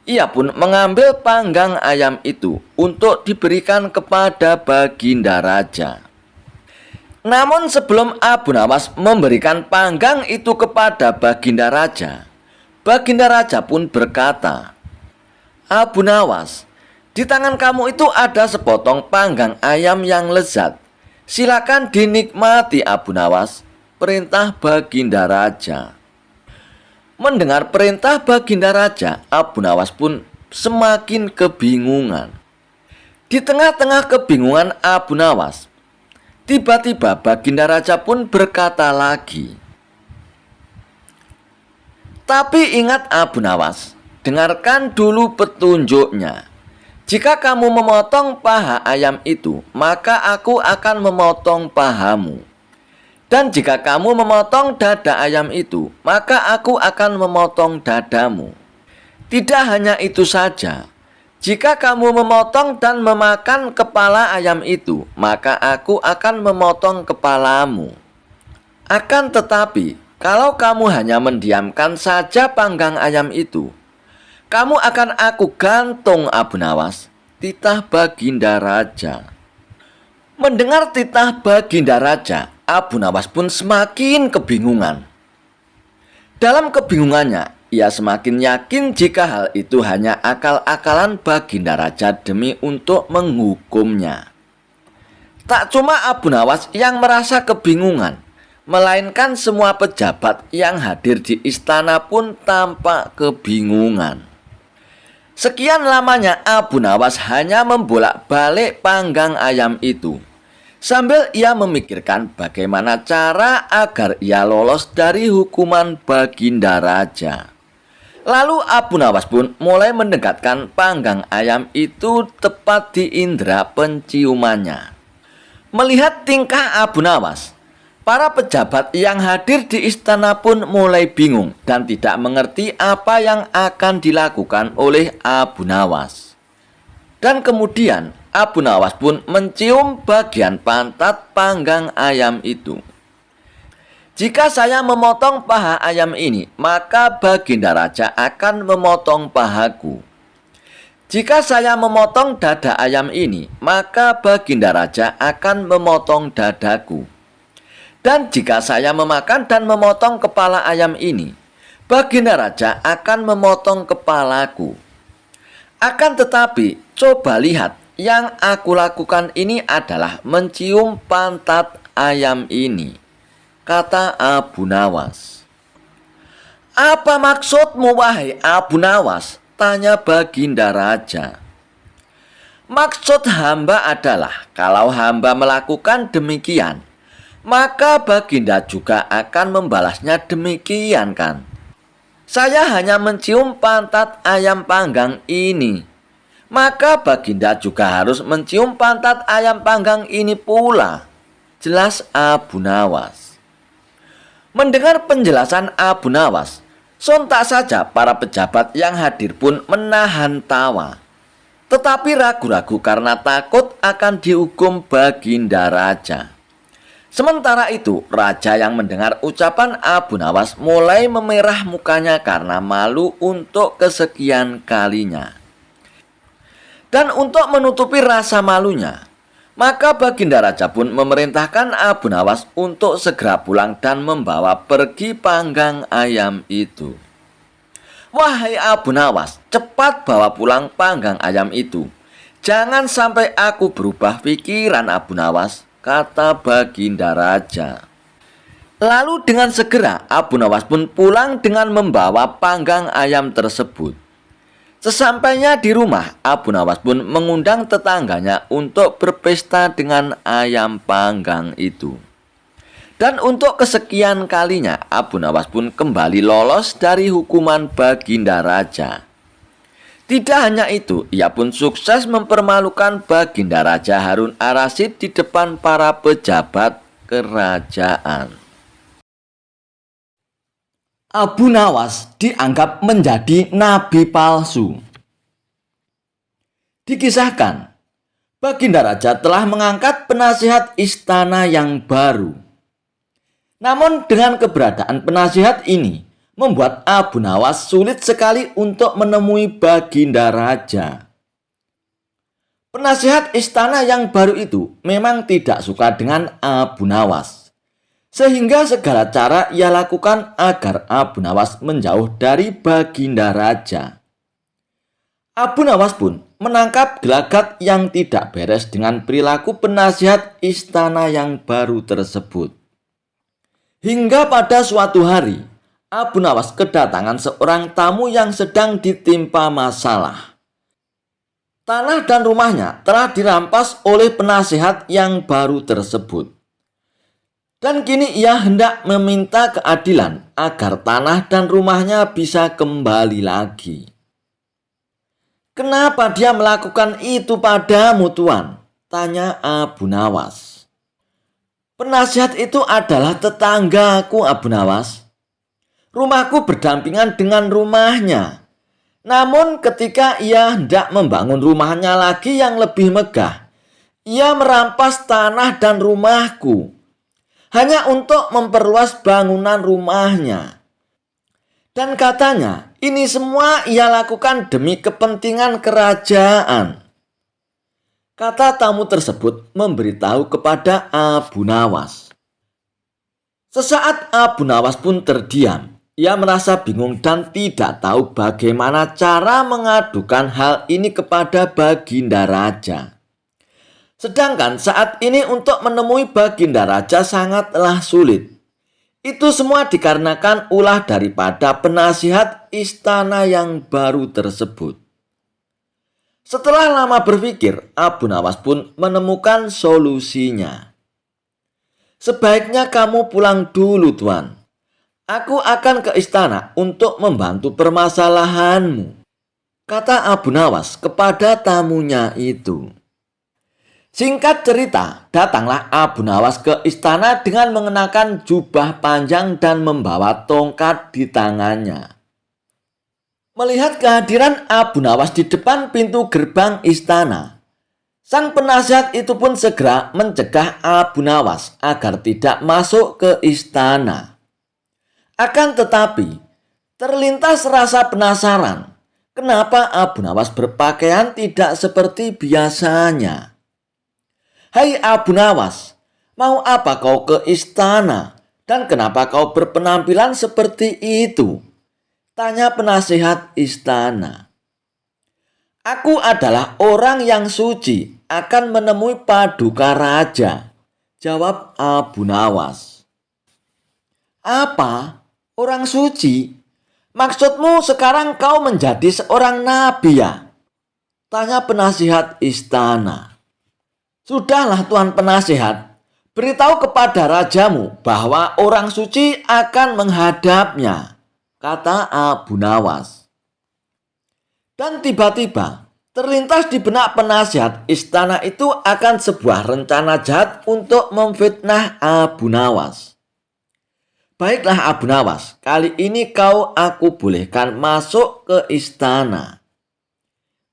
Ia pun mengambil panggang ayam itu untuk diberikan kepada Baginda Raja. Namun sebelum Abu Nawas memberikan panggang itu kepada Baginda Raja, Baginda Raja pun berkata, "Abu Nawas, di tangan kamu itu ada sepotong panggang ayam yang lezat. Silakan dinikmati, Abu Nawas," perintah Baginda Raja. Mendengar perintah Baginda Raja, Abu Nawas pun semakin kebingungan. Di tengah-tengah kebingungan Abu Nawas, tiba-tiba Baginda Raja pun berkata lagi, "Tapi ingat Abu Nawas, dengarkan dulu petunjuknya. Jika kamu memotong paha ayam itu, maka aku akan memotong pahamu. Dan jika kamu memotong dada ayam itu, maka aku akan memotong dadamu. Tidak hanya itu saja, jika kamu memotong dan memakan kepala ayam itu, maka aku akan memotong kepalamu. Akan tetapi, kalau kamu hanya mendiamkan saja panggang ayam itu, kamu akan aku gantung, Abu Nawas," titah Baginda Raja. Mendengar titah Baginda Raja, Abu Nawas pun semakin kebingungan. Dalam kebingungannya, ia semakin yakin jika hal itu hanya akal-akalan Baginda Raja demi untuk menghukumnya. Tak cuma Abu Nawas yang merasa kebingungan, melainkan semua pejabat yang hadir di istana pun tampak kebingungan. Sekian lamanya Abu Nawas hanya membolak-balik panggang ayam itu, sambil ia memikirkan bagaimana cara agar ia lolos dari hukuman Baginda Raja. Lalu Abu Nawas pun mulai mendekatkan panggang ayam itu tepat di indera penciumannya. Melihat tingkah Abu Nawas, para pejabat yang hadir di istana pun mulai bingung dan tidak mengerti apa yang akan dilakukan oleh Abu Nawas. Dan kemudian Abu Nawas pun mencium bagian pantat panggang ayam itu. "Jika saya memotong paha ayam ini, maka Baginda Raja akan memotong pahaku. Jika saya memotong dada ayam ini, maka Baginda Raja akan memotong dadaku. Dan jika saya memakan dan memotong kepala ayam ini, Baginda Raja akan memotong kepalaku. Akan tetapi, coba lihat, yang aku lakukan ini adalah mencium pantat ayam ini," kata Abu Nawas. "Apa maksudmu, wahai Abu Nawas?" tanya Baginda Raja. "Maksud hamba adalah kalau hamba melakukan demikian, maka Baginda juga akan membalasnya demikian kan? Saya hanya mencium pantat ayam panggang ini, maka Baginda juga harus mencium pantat ayam panggang ini pula," jelas Abu Nawas. Mendengar penjelasan Abu Nawas, sontak saja para pejabat yang hadir pun menahan tawa, tetapi ragu-ragu karena takut akan dihukum Baginda Raja. Sementara itu, raja yang mendengar ucapan Abu Nawas mulai memerah mukanya karena malu untuk kesekian kalinya. Dan untuk menutupi rasa malunya, maka Baginda Raja pun memerintahkan Abu Nawas untuk segera pulang dan membawa pergi panggang ayam itu. "Wahai Abu Nawas, cepat bawa pulang panggang ayam itu. Jangan sampai aku berubah pikiran, Abu Nawas," kata Baginda Raja. Lalu dengan segera Abu Nawas pun pulang dengan membawa panggang ayam tersebut. Sesampainya di rumah, Abu Nawas pun mengundang tetangganya untuk berpesta dengan ayam panggang itu. Dan untuk kesekian kalinya, Abu Nawas pun kembali lolos dari hukuman Baginda Raja. Tidak hanya itu, ia pun sukses mempermalukan Baginda Raja Harun Ar-Rasyid di depan para pejabat kerajaan. Abu Nawas dianggap menjadi nabi palsu. Dikisahkan, Baginda Raja telah mengangkat penasihat istana yang baru. Namun dengan keberadaan penasihat ini, membuat Abu Nawas sulit sekali untuk menemui Baginda Raja. Penasihat istana yang baru itu memang tidak suka dengan Abu Nawas, sehingga segala cara ia lakukan agar Abu Nawas menjauh dari Baginda Raja. Abu Nawas pun menangkap gelagat yang tidak beres dengan perilaku penasihat istana yang baru tersebut. Hingga pada suatu hari, Abu Nawas kedatangan seorang tamu yang sedang ditimpa masalah. Tanah dan rumahnya telah dirampas oleh penasihat yang baru tersebut. Dan kini ia hendak meminta keadilan agar tanah dan rumahnya bisa kembali lagi. "Kenapa dia melakukan itu padamu, Tuan?" tanya Abu Nawas. "Penasihat itu adalah tetanggaku, Abu Nawas. Rumahku berdampingan dengan rumahnya. Namun ketika ia hendak membangun rumahnya lagi yang lebih megah, ia merampas tanah dan rumahku hanya untuk memperluas bangunan rumahnya. Dan katanya, ini semua ia lakukan demi kepentingan kerajaan." Kata tamu tersebut memberitahu kepada Abu Nawas. Sesaat Abu Nawas pun terdiam. Ia merasa bingung dan tidak tahu bagaimana cara mengadukan hal ini kepada Baginda Raja. Sedangkan saat ini untuk menemui Baginda Raja sangatlah sulit. Itu semua dikarenakan ulah daripada penasihat istana yang baru tersebut. Setelah lama berpikir, Abu Nawas pun menemukan solusinya. "Sebaiknya kamu pulang dulu, Tuan. Aku akan ke istana untuk membantu permasalahanmu," kata Abu Nawas kepada tamunya itu. Singkat cerita, datanglah Abu Nawas ke istana dengan mengenakan jubah panjang dan membawa tongkat di tangannya. Melihat kehadiran Abu Nawas di depan pintu gerbang istana, sang penasihat itu pun segera mencegah Abu Nawas agar tidak masuk ke istana. Akan tetapi, terlintas rasa penasaran, kenapa Abu Nawas berpakaian tidak seperti biasanya. "Hai Abu Nawas, mau apa kau ke istana dan kenapa kau berpenampilan seperti itu?" tanya penasihat istana. "Aku adalah orang yang suci, akan menemui paduka raja," jawab Abu Nawas. "Apa? Orang suci? Maksudmu sekarang kau menjadi seorang nabi ya?" tanya penasihat istana. "Sudahlah Tuan Penasihat, beritahu kepada rajamu bahwa orang suci akan menghadapnya," kata Abu Nawas. Dan tiba-tiba terlintas di benak penasihat istana itu akan sebuah rencana jahat untuk memfitnah Abu Nawas. "Baiklah Abu Nawas, kali ini aku bolehkan masuk ke istana,"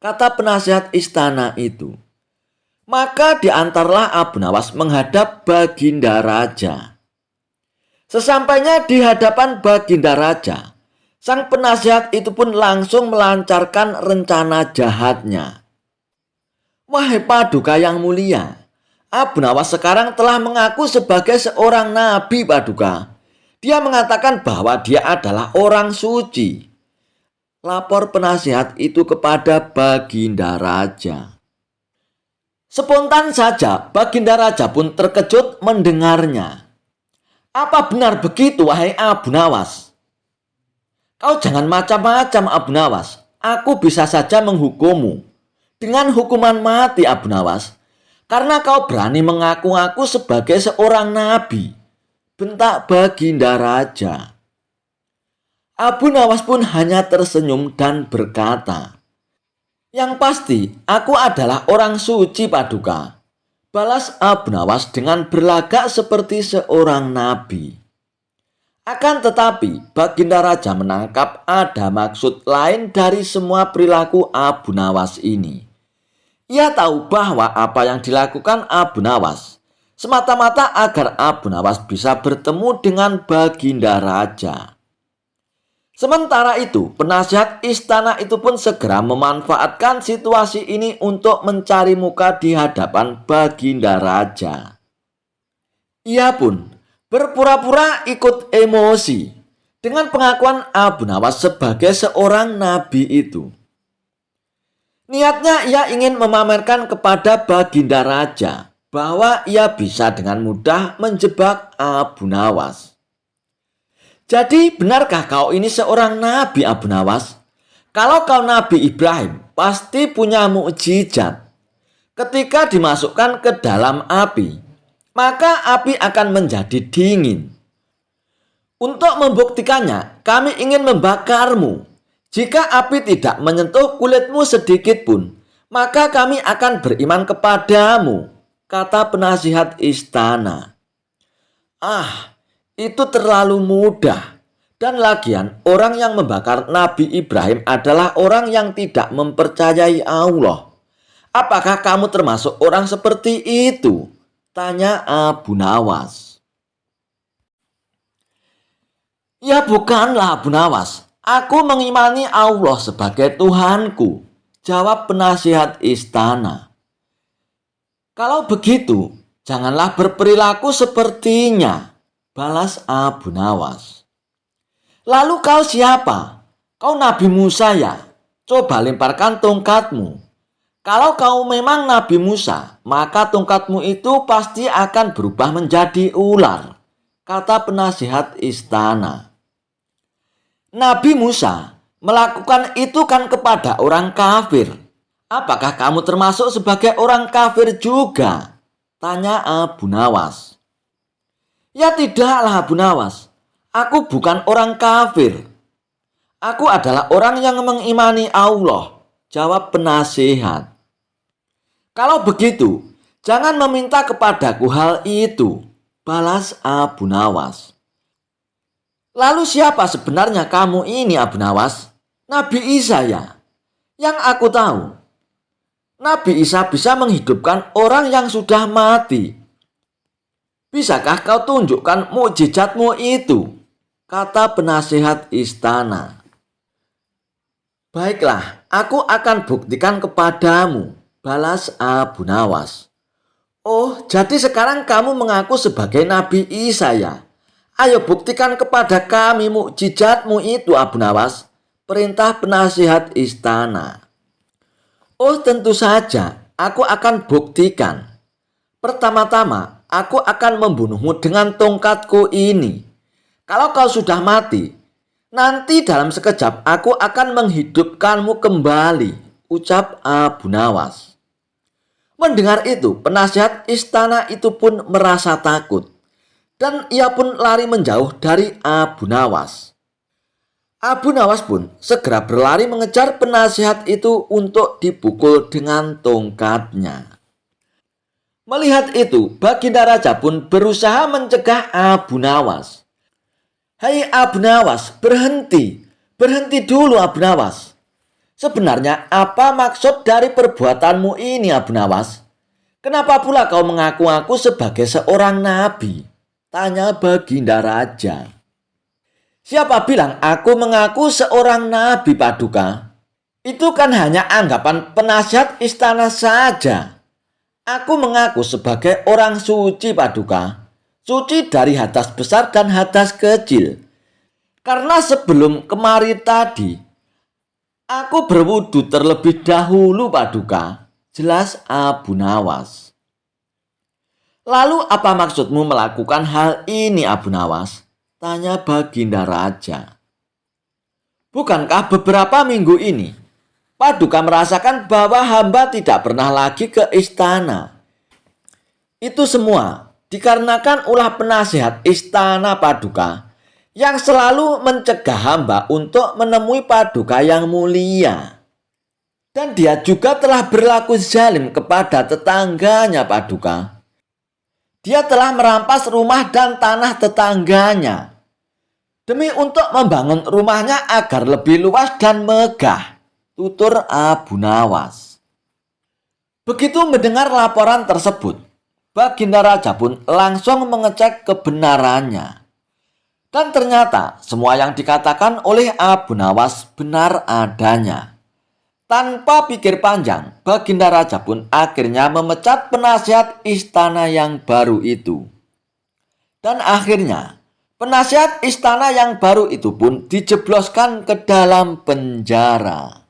kata penasihat istana itu. Maka diantarlah Abu Nawas menghadap Baginda Raja. Sesampainya di hadapan Baginda Raja, sang penasihat itu pun langsung melancarkan rencana jahatnya. Wahai Paduka yang mulia, Abu Nawas sekarang telah mengaku sebagai seorang nabi, Paduka. Dia mengatakan bahwa dia adalah orang suci. Lapor penasihat itu kepada Baginda Raja. Spontan saja Baginda Raja pun terkejut mendengarnya. Apa benar begitu, wahai Abu Nawas? Kau jangan macam-macam, Abu Nawas. Aku bisa saja menghukummu dengan hukuman mati, Abu Nawas, karena kau berani mengaku-ngaku sebagai seorang nabi, bentak Baginda Raja. Abu Nawas pun hanya tersenyum dan berkata, "Yang pasti, aku adalah orang suci, Paduka," balas Abu Nawas dengan berlagak seperti seorang nabi. Akan tetapi, Baginda Raja menangkap ada maksud lain dari semua perilaku Abu Nawas ini. Ia tahu bahwa apa yang dilakukan Abu Nawas semata-mata agar Abu Nawas bisa bertemu dengan Baginda Raja. Sementara itu, penasihat istana itu pun segera memanfaatkan situasi ini untuk mencari muka di hadapan Baginda Raja. Ia pun berpura-pura ikut emosi dengan pengakuan Abu Nawas sebagai seorang nabi itu. Niatnya ia ingin memamerkan kepada Baginda Raja bahwa ia bisa dengan mudah menjebak Abu Nawas. Jadi benarkah kau ini seorang nabi, Abu Nawas? Kalau kau Nabi Ibrahim, pasti punya mukjizat. Ketika dimasukkan ke dalam api, maka api akan menjadi dingin. Untuk membuktikannya, kami ingin membakarmu. Jika api tidak menyentuh kulitmu sedikit pun, maka kami akan beriman kepadamu, kata penasihat istana. Itu terlalu mudah. Dan lagian, orang yang membakar Nabi Ibrahim adalah orang yang tidak mempercayai Allah. Apakah kamu termasuk orang seperti itu? Tanya Abu Nawas. Ya bukanlah, Abu Nawas. Aku mengimani Allah sebagai Tuhanku, jawab penasihat istana. Kalau begitu, janganlah berperilaku sepertinya, balas Abu Nawas. Lalu kau siapa? Kau Nabi Musa ya? Coba lemparkan tongkatmu. Kalau kau memang Nabi Musa, maka tongkatmu itu pasti akan berubah menjadi ular, kata penasihat istana. Nabi Musa melakukan itu kan kepada orang kafir. Apakah kamu termasuk sebagai orang kafir juga? Tanya Abu Nawas. Ya tidaklah, Abu Nawas. Aku bukan orang kafir. Aku adalah orang yang mengimani Allah, jawab penasihat. Kalau begitu, jangan meminta kepadaku hal itu, balas Abu Nawas. Lalu siapa sebenarnya kamu ini, Abu Nawas? Nabi Isa ya? Yang aku tahu, Nabi Isa bisa menghidupkan orang yang sudah mati. Bisakah kau tunjukkan mukjizatmu itu? Kata penasihat istana. Baiklah, aku akan buktikan kepadamu, balas Abu Nawas. Oh, jadi sekarang kamu mengaku sebagai Nabi Isa ya? Ayo buktikan kepada kami mukjizatmu itu, Abu Nawas, perintah penasihat istana. Oh, tentu saja, aku akan buktikan. Pertama-tama, aku akan membunuhmu dengan tongkatku ini. Kalau kau sudah mati, nanti dalam sekejap aku akan menghidupkanmu kembali, ucap Abu Nawas. Mendengar itu, penasihat istana itu pun merasa takut. Dan ia pun lari menjauh dari Abu Nawas. Abu Nawas pun segera berlari mengejar penasihat itu untuk dipukul dengan tongkatnya. Melihat itu, Baginda Raja pun berusaha mencegah Abu Nawas. Hai Abu Nawas, berhenti. Berhenti dulu, Abu Nawas. Sebenarnya apa maksud dari perbuatanmu ini, Abu Nawas? Kenapa pula kau mengaku-ngaku sebagai seorang nabi? Tanya Baginda Raja. Siapa bilang aku mengaku seorang nabi, Paduka? Itu kan hanya anggapan penasihat istana saja. Aku mengaku sebagai orang suci, Paduka. Suci dari hadas besar dan hadas kecil. Karena sebelum kemari tadi, aku berwudu terlebih dahulu, Paduka. Jelas Abu Nawas. Lalu apa maksudmu melakukan hal ini, Abu Nawas? Tanya Baginda Raja. Bukankah beberapa minggu ini Paduka merasakan bahwa hamba tidak pernah lagi ke istana? Itu semua dikarenakan ulah penasihat istana, Paduka, yang selalu mencegah hamba untuk menemui Paduka yang mulia. Dan dia juga telah berlaku zalim kepada tetangganya, Paduka. Dia telah merampas rumah dan tanah tetangganya demi untuk membangun rumahnya agar lebih luas dan megah, tutur Abu Nawas. Begitu mendengar laporan tersebut, Baginda Raja pun langsung mengecek kebenarannya. Dan ternyata semua yang dikatakan oleh Abu Nawas benar adanya. Tanpa pikir panjang, Baginda Raja pun akhirnya memecat penasihat istana yang baru itu. Dan akhirnya, penasihat istana yang baru itu pun dijebloskan ke dalam penjara.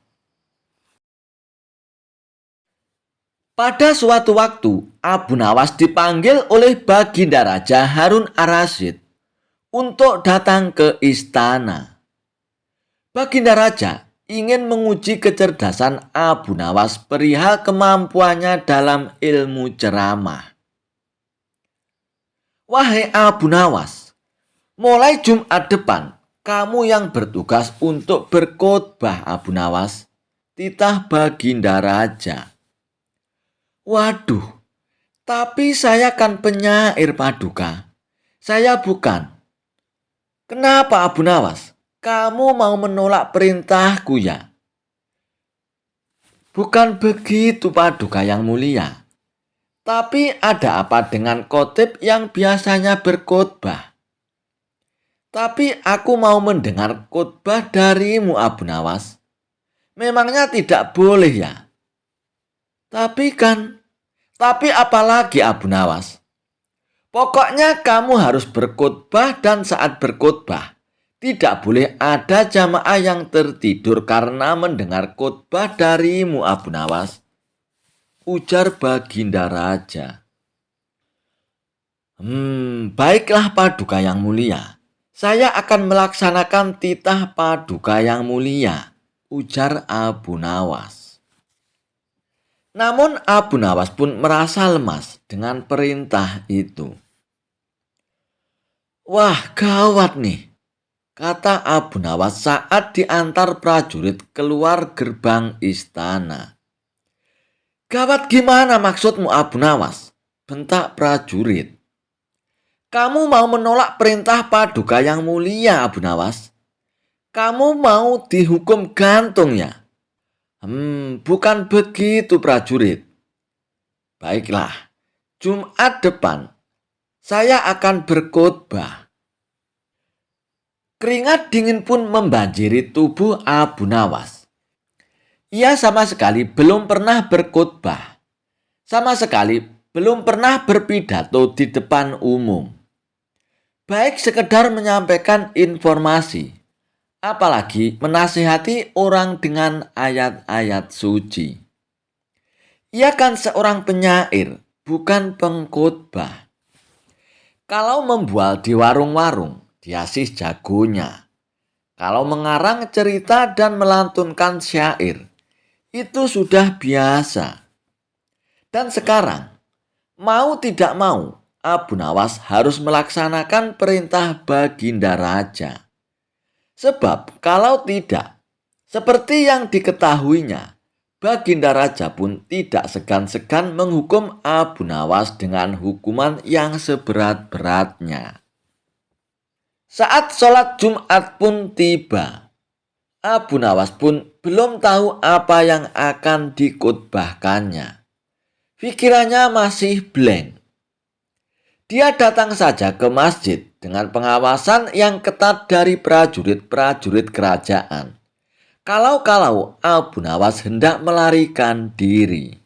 Pada suatu waktu, Abu Nawas dipanggil oleh Baginda Raja Harun ar-Rasyid untuk datang ke istana. Baginda Raja ingin menguji kecerdasan Abu Nawas perihal kemampuannya dalam ilmu ceramah. Wahai Abu Nawas, mulai Jumat depan, kamu yang bertugas untuk berkhotbah, Abu Nawas, titah Baginda Raja. Waduh, tapi saya kan penyair, Paduka. Saya bukan. Kenapa, Abu Nawas? Kamu mau menolak perintahku ya? Bukan begitu, Paduka yang mulia. Tapi ada apa dengan khotib yang biasanya berkhotbah? Tapi aku mau mendengar khotbah darimu, Abu Nawas. Memangnya tidak boleh ya? Tapi apalagi, Abu Nawas? Pokoknya kamu harus berkhotbah dan saat berkhotbah tidak boleh ada jamaah yang tertidur karena mendengar khotbah darimu, Abu Nawas, ujar Baginda Raja. Baiklah, Paduka yang mulia. Saya akan melaksanakan titah Paduka yang mulia, ujar Abu Nawas. Namun Abu Nawas pun merasa lemas dengan perintah itu. Wah, gawat nih, kata Abu Nawas saat diantar prajurit keluar gerbang istana. Gawat gimana maksudmu, Abu Nawas? Bentak prajurit. Kamu mau menolak perintah Paduka yang mulia, Abu Nawas? Kamu mau dihukum gantung ya? Bukan begitu, prajurit. Baiklah, Jumat depan saya akan berkhotbah. Keringat dingin pun membanjiri tubuh Abu Nawas. Ia sama sekali belum pernah berkhotbah. Sama sekali belum pernah berpidato di depan umum. Baik sekedar menyampaikan informasi, apalagi menasihati orang dengan ayat-ayat suci. Ia kan seorang penyair, bukan pengkhotbah. Kalau membual di warung-warung, dia sih jagonya. Kalau mengarang cerita dan melantunkan syair, itu sudah biasa. Dan sekarang, mau tidak mau, Abu Nawas harus melaksanakan perintah Baginda Raja. Sebab kalau tidak, seperti yang diketahuinya, Baginda Raja pun tidak segan-segan menghukum Abu Nawas dengan hukuman yang seberat-beratnya. Saat sholat Jumat pun tiba. Abu Nawas pun belum tahu apa yang akan dikhotbahkannya. Pikirannya masih blank. Dia datang saja ke masjid dengan pengawasan yang ketat dari prajurit-prajurit kerajaan. Kalau-kalau Abu Nawas hendak melarikan diri.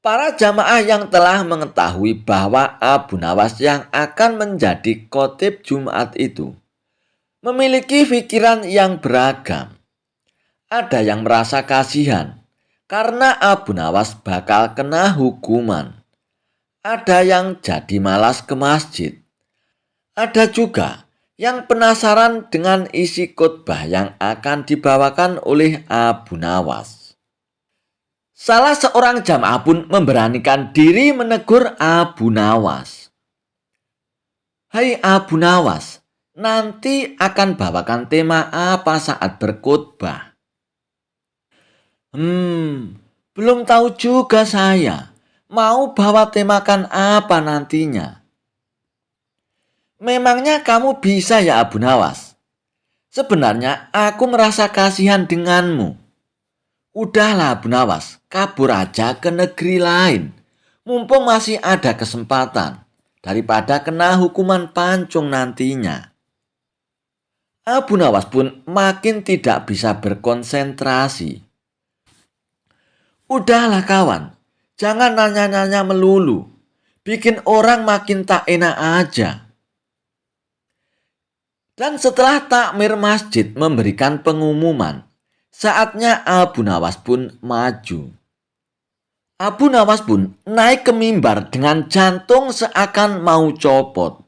Para jamaah yang telah mengetahui bahwa Abu Nawas yang akan menjadi khotib Jumat itu memiliki pikiran yang beragam. Ada yang merasa kasihan karena Abu Nawas bakal kena hukuman. Ada yang jadi malas ke masjid. Ada juga yang penasaran dengan isi khotbah yang akan dibawakan oleh Abu Nawas. Salah seorang jamaah pun memberanikan diri menegur Abu Nawas. "Hai Abu Nawas, nanti akan bawakan tema apa saat berkhotbah?" Belum tahu juga saya. Mau bawa temakan apa nantinya?" "Memangnya kamu bisa ya Abu Nawas? Sebenarnya aku merasa kasihan denganmu. Udahlah Abu Nawas, kabur aja ke negeri lain. Mumpung masih ada kesempatan. Daripada kena hukuman pancung nantinya." Abu Nawas pun makin tidak bisa berkonsentrasi. "Udahlah kawan, jangan nanya-nanya melulu. Bikin orang makin tak enak aja." Dan setelah takmir masjid memberikan pengumuman, saatnya Abu Nawas pun maju. Abu Nawas pun naik ke mimbar dengan jantung seakan mau copot.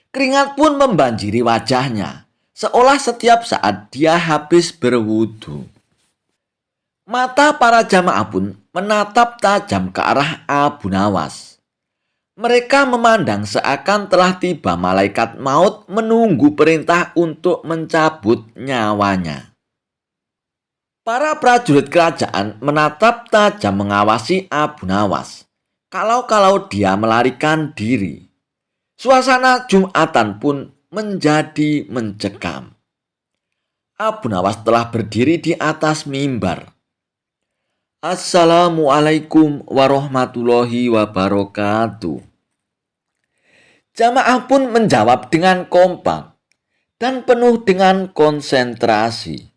Keringat pun membanjiri wajahnya, seolah setiap saat dia habis berwudu. Mata para jamaah pun menatap tajam ke arah Abu Nawas. Mereka memandang seakan telah tiba malaikat maut menunggu perintah untuk mencabut nyawanya. Para prajurit kerajaan menatap tajam mengawasi Abu Nawas. Kalau-kalau dia melarikan diri. Suasana Jumatan pun menjadi mencekam. Abu Nawas telah berdiri di atas mimbar. "Assalamualaikum warahmatullahi wabarakatuh." Jamaah pun menjawab dengan kompak dan penuh dengan konsentrasi.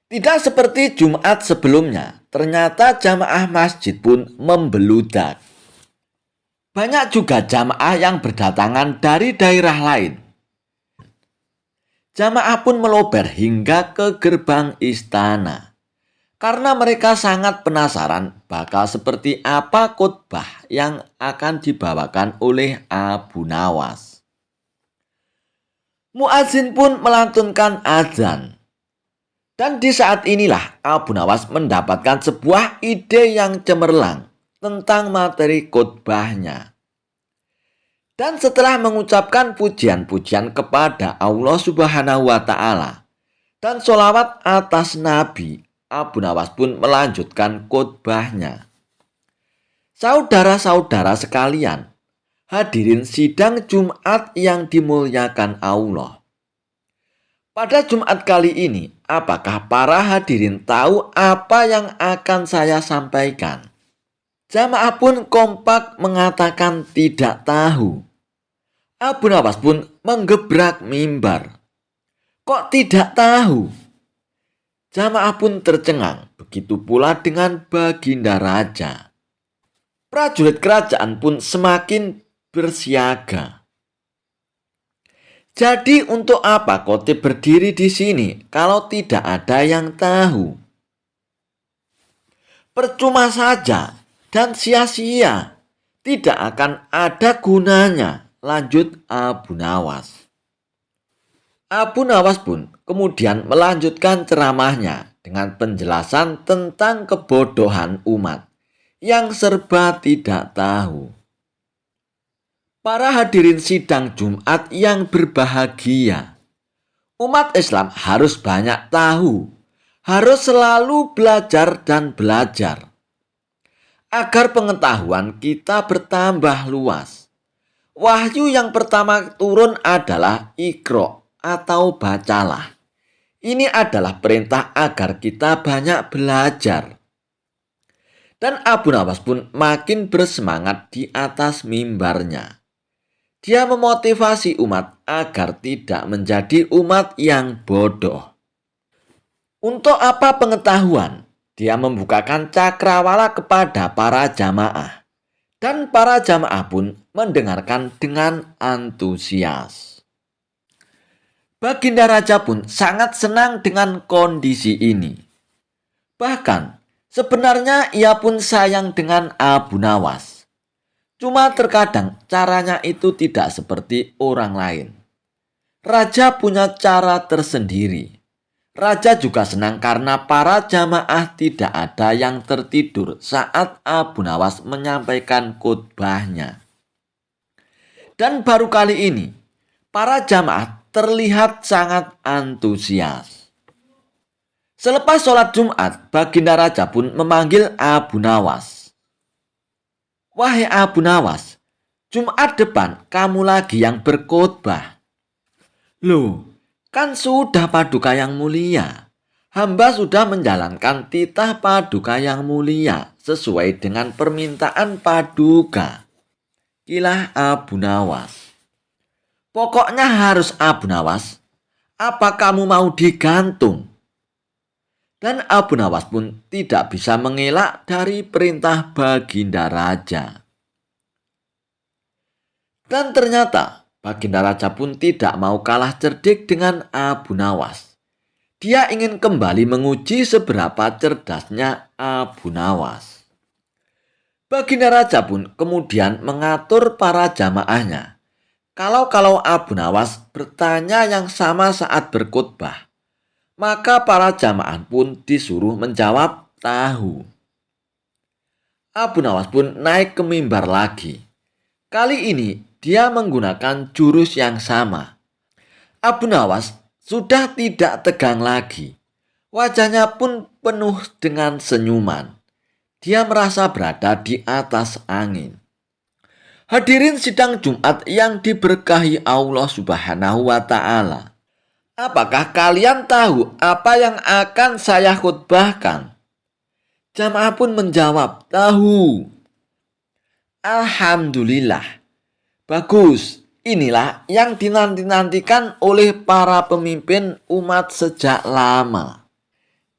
Tidak seperti Jumat sebelumnya, ternyata jamaah masjid pun membeludak. Banyak juga jamaah yang berdatangan dari daerah lain. Jamaah pun melober hingga ke gerbang istana. Karena mereka sangat penasaran bakal seperti apa khotbah yang akan dibawakan oleh Abu Nawas. Muadzin pun melantunkan azan. Dan di saat inilah Abu Nawas mendapatkan sebuah ide yang cemerlang tentang materi khotbahnya. Dan setelah mengucapkan pujian-pujian kepada Allah Subhanahu wa Ta'ala dan sholawat atas Nabi, Abu Nawas pun melanjutkan khotbahnya. Saudara-saudara sekalian, hadirin sidang Jumat yang dimuliakan Allah. Pada Jumat kali ini, apakah para hadirin tahu apa yang akan saya sampaikan? Jamaah pun kompak mengatakan tidak tahu. Abu Nawas pun menggebrak mimbar. "Kok tidak tahu?" Jamaah pun tercengang, begitu pula dengan Baginda Raja. Prajurit kerajaan pun semakin bersiaga. Jadi untuk apa khotib berdiri di sini kalau tidak ada yang tahu? Percuma saja dan sia-sia. Tidak akan ada gunanya, lanjut Abu Nawas. Abu Nawas pun kemudian melanjutkan ceramahnya dengan penjelasan tentang kebodohan umat yang serba tidak tahu. Para hadirin sidang Jumat yang berbahagia, umat Islam harus banyak tahu, harus selalu belajar dan belajar, agar pengetahuan kita bertambah luas. Wahyu yang pertama turun adalah Iqra atau bacalah. Ini adalah perintah agar kita banyak belajar. Dan Abu Nawas pun makin bersemangat di atas mimbarnya. Dia memotivasi umat agar tidak menjadi umat yang bodoh. Untuk apa pengetahuan? Dia membukakan cakrawala kepada para jamaah. Dan para jamaah pun mendengarkan dengan antusias. Baginda Raja pun sangat senang dengan kondisi ini. Bahkan, sebenarnya ia pun sayang dengan Abu Nawas. Cuma terkadang caranya itu tidak seperti orang lain. Raja punya cara tersendiri. Raja juga senang karena para jamaah tidak ada yang tertidur saat Abu Nawas menyampaikan khutbahnya. Dan baru kali ini, para jamaah terlihat sangat antusias. Selepas sholat Jumat, Baginda Raja pun memanggil Abu Nawas. Wahai Abu Nawas, Jumat depan kamu lagi yang berkhutbah. Loh, kan sudah paduka yang mulia. Hamba sudah menjalankan titah paduka yang mulia sesuai dengan permintaan paduka. Kilah Abu Nawas. Pokoknya harus Abu Nawas. Apa kamu mau digantung? Dan Abu Nawas pun tidak bisa mengelak dari perintah Baginda Raja. Dan ternyata Baginda Raja pun tidak mau kalah cerdik dengan Abu Nawas. Dia ingin kembali menguji seberapa cerdasnya Abu Nawas. Baginda Raja pun kemudian mengatur para jamaahnya. Kalau Abu Nawas bertanya yang sama saat berkhutbah, maka para jamaah pun disuruh menjawab tahu. Abu Nawas pun naik ke mimbar lagi. Kali ini dia menggunakan jurus yang sama. Abu Nawas sudah tidak tegang lagi. Wajahnya pun penuh dengan senyuman. Dia merasa berada di atas angin. Hadirin sidang Jumat yang diberkahi Allah Subhanahu wa Ta'ala. Apakah kalian tahu apa yang akan saya khutbahkan? Jamaah pun menjawab, tahu. Alhamdulillah. Bagus, inilah yang dinanti-nantikan oleh para pemimpin umat sejak lama.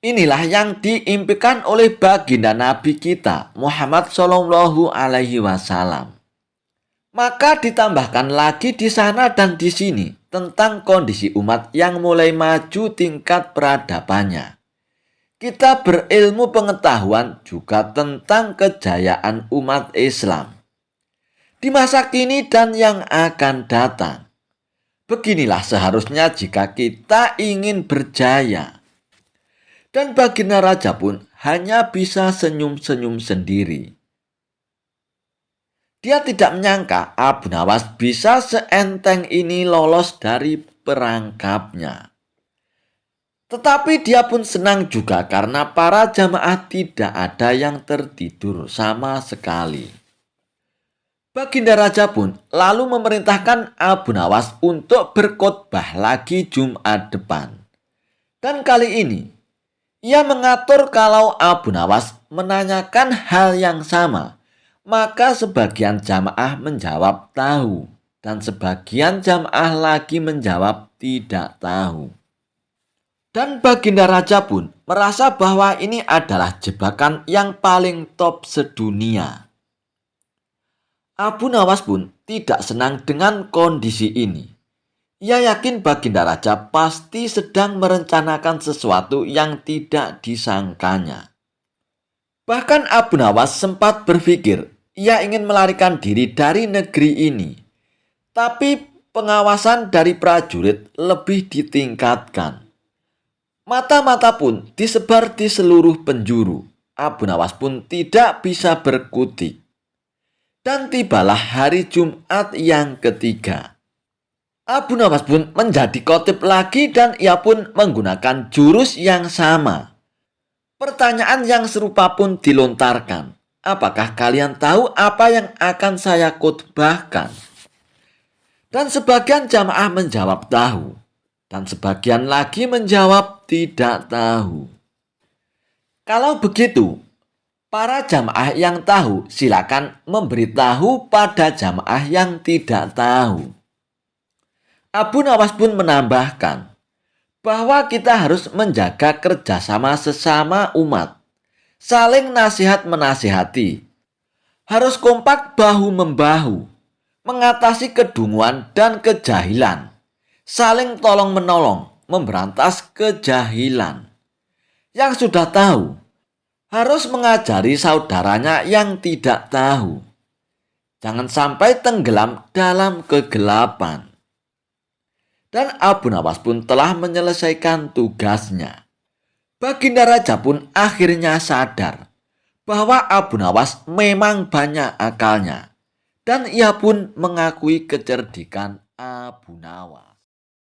Inilah yang diimpikan oleh baginda Nabi kita, Muhammad Shallallahu Alaihi Wasallam. Maka ditambahkan lagi di sana dan di sini tentang kondisi umat yang mulai maju tingkat peradabannya. Kita berilmu pengetahuan juga tentang kejayaan umat Islam di masa kini dan yang akan datang. Beginilah seharusnya jika kita ingin berjaya. Dan Baginda Raja pun hanya bisa senyum-senyum sendiri. Dia tidak menyangka Abu Nawas bisa seenteng ini lolos dari perangkapnya. Tetapi dia pun senang juga karena para jamaah tidak ada yang tertidur sama sekali. Baginda Raja pun lalu memerintahkan Abu Nawas untuk berkhutbah lagi Jumat depan. Dan kali ini, ia mengatur kalau Abu Nawas menanyakan hal yang sama, maka sebagian jamaah menjawab tahu, dan sebagian jamaah lagi menjawab tidak tahu. Dan Baginda Raja pun merasa bahwa ini adalah jebakan yang paling top sedunia. Abu Nawas pun tidak senang dengan kondisi ini. Ia yakin Baginda Raja pasti sedang merencanakan sesuatu yang tidak disangkanya. Bahkan Abu Nawas sempat berpikir ia ingin melarikan diri dari negeri ini. Tapi pengawasan dari prajurit lebih ditingkatkan. Mata-mata pun disebar di seluruh penjuru. Abu Nawas pun tidak bisa berkutik. Dan tibalah hari Jumat yang ketiga. Abu Nawas pun menjadi khotib lagi dan ia pun menggunakan jurus yang sama. Pertanyaan yang serupa pun dilontarkan. Apakah kalian tahu apa yang akan saya khutbahkan? Dan sebagian jamaah menjawab tahu. Dan sebagian lagi menjawab tidak tahu. Kalau begitu, Para jamaah yang tahu silakan memberitahu pada jamaah yang tidak tahu. Abu Nawas pun menambahkan bahwa kita harus menjaga kerjasama sesama umat, saling nasihat menasihati, harus kompak bahu-membahu, mengatasi kedunguan dan kejahilan, saling tolong-menolong, memberantas kejahilan. Yang sudah tahu harus mengajari saudaranya yang tidak tahu. Jangan sampai tenggelam dalam kegelapan. Dan Abu Nawas pun telah menyelesaikan tugasnya. Baginda Raja pun akhirnya sadar bahwa Abu Nawas memang banyak akalnya. Dan ia pun mengakui kecerdikan Abu Nawas.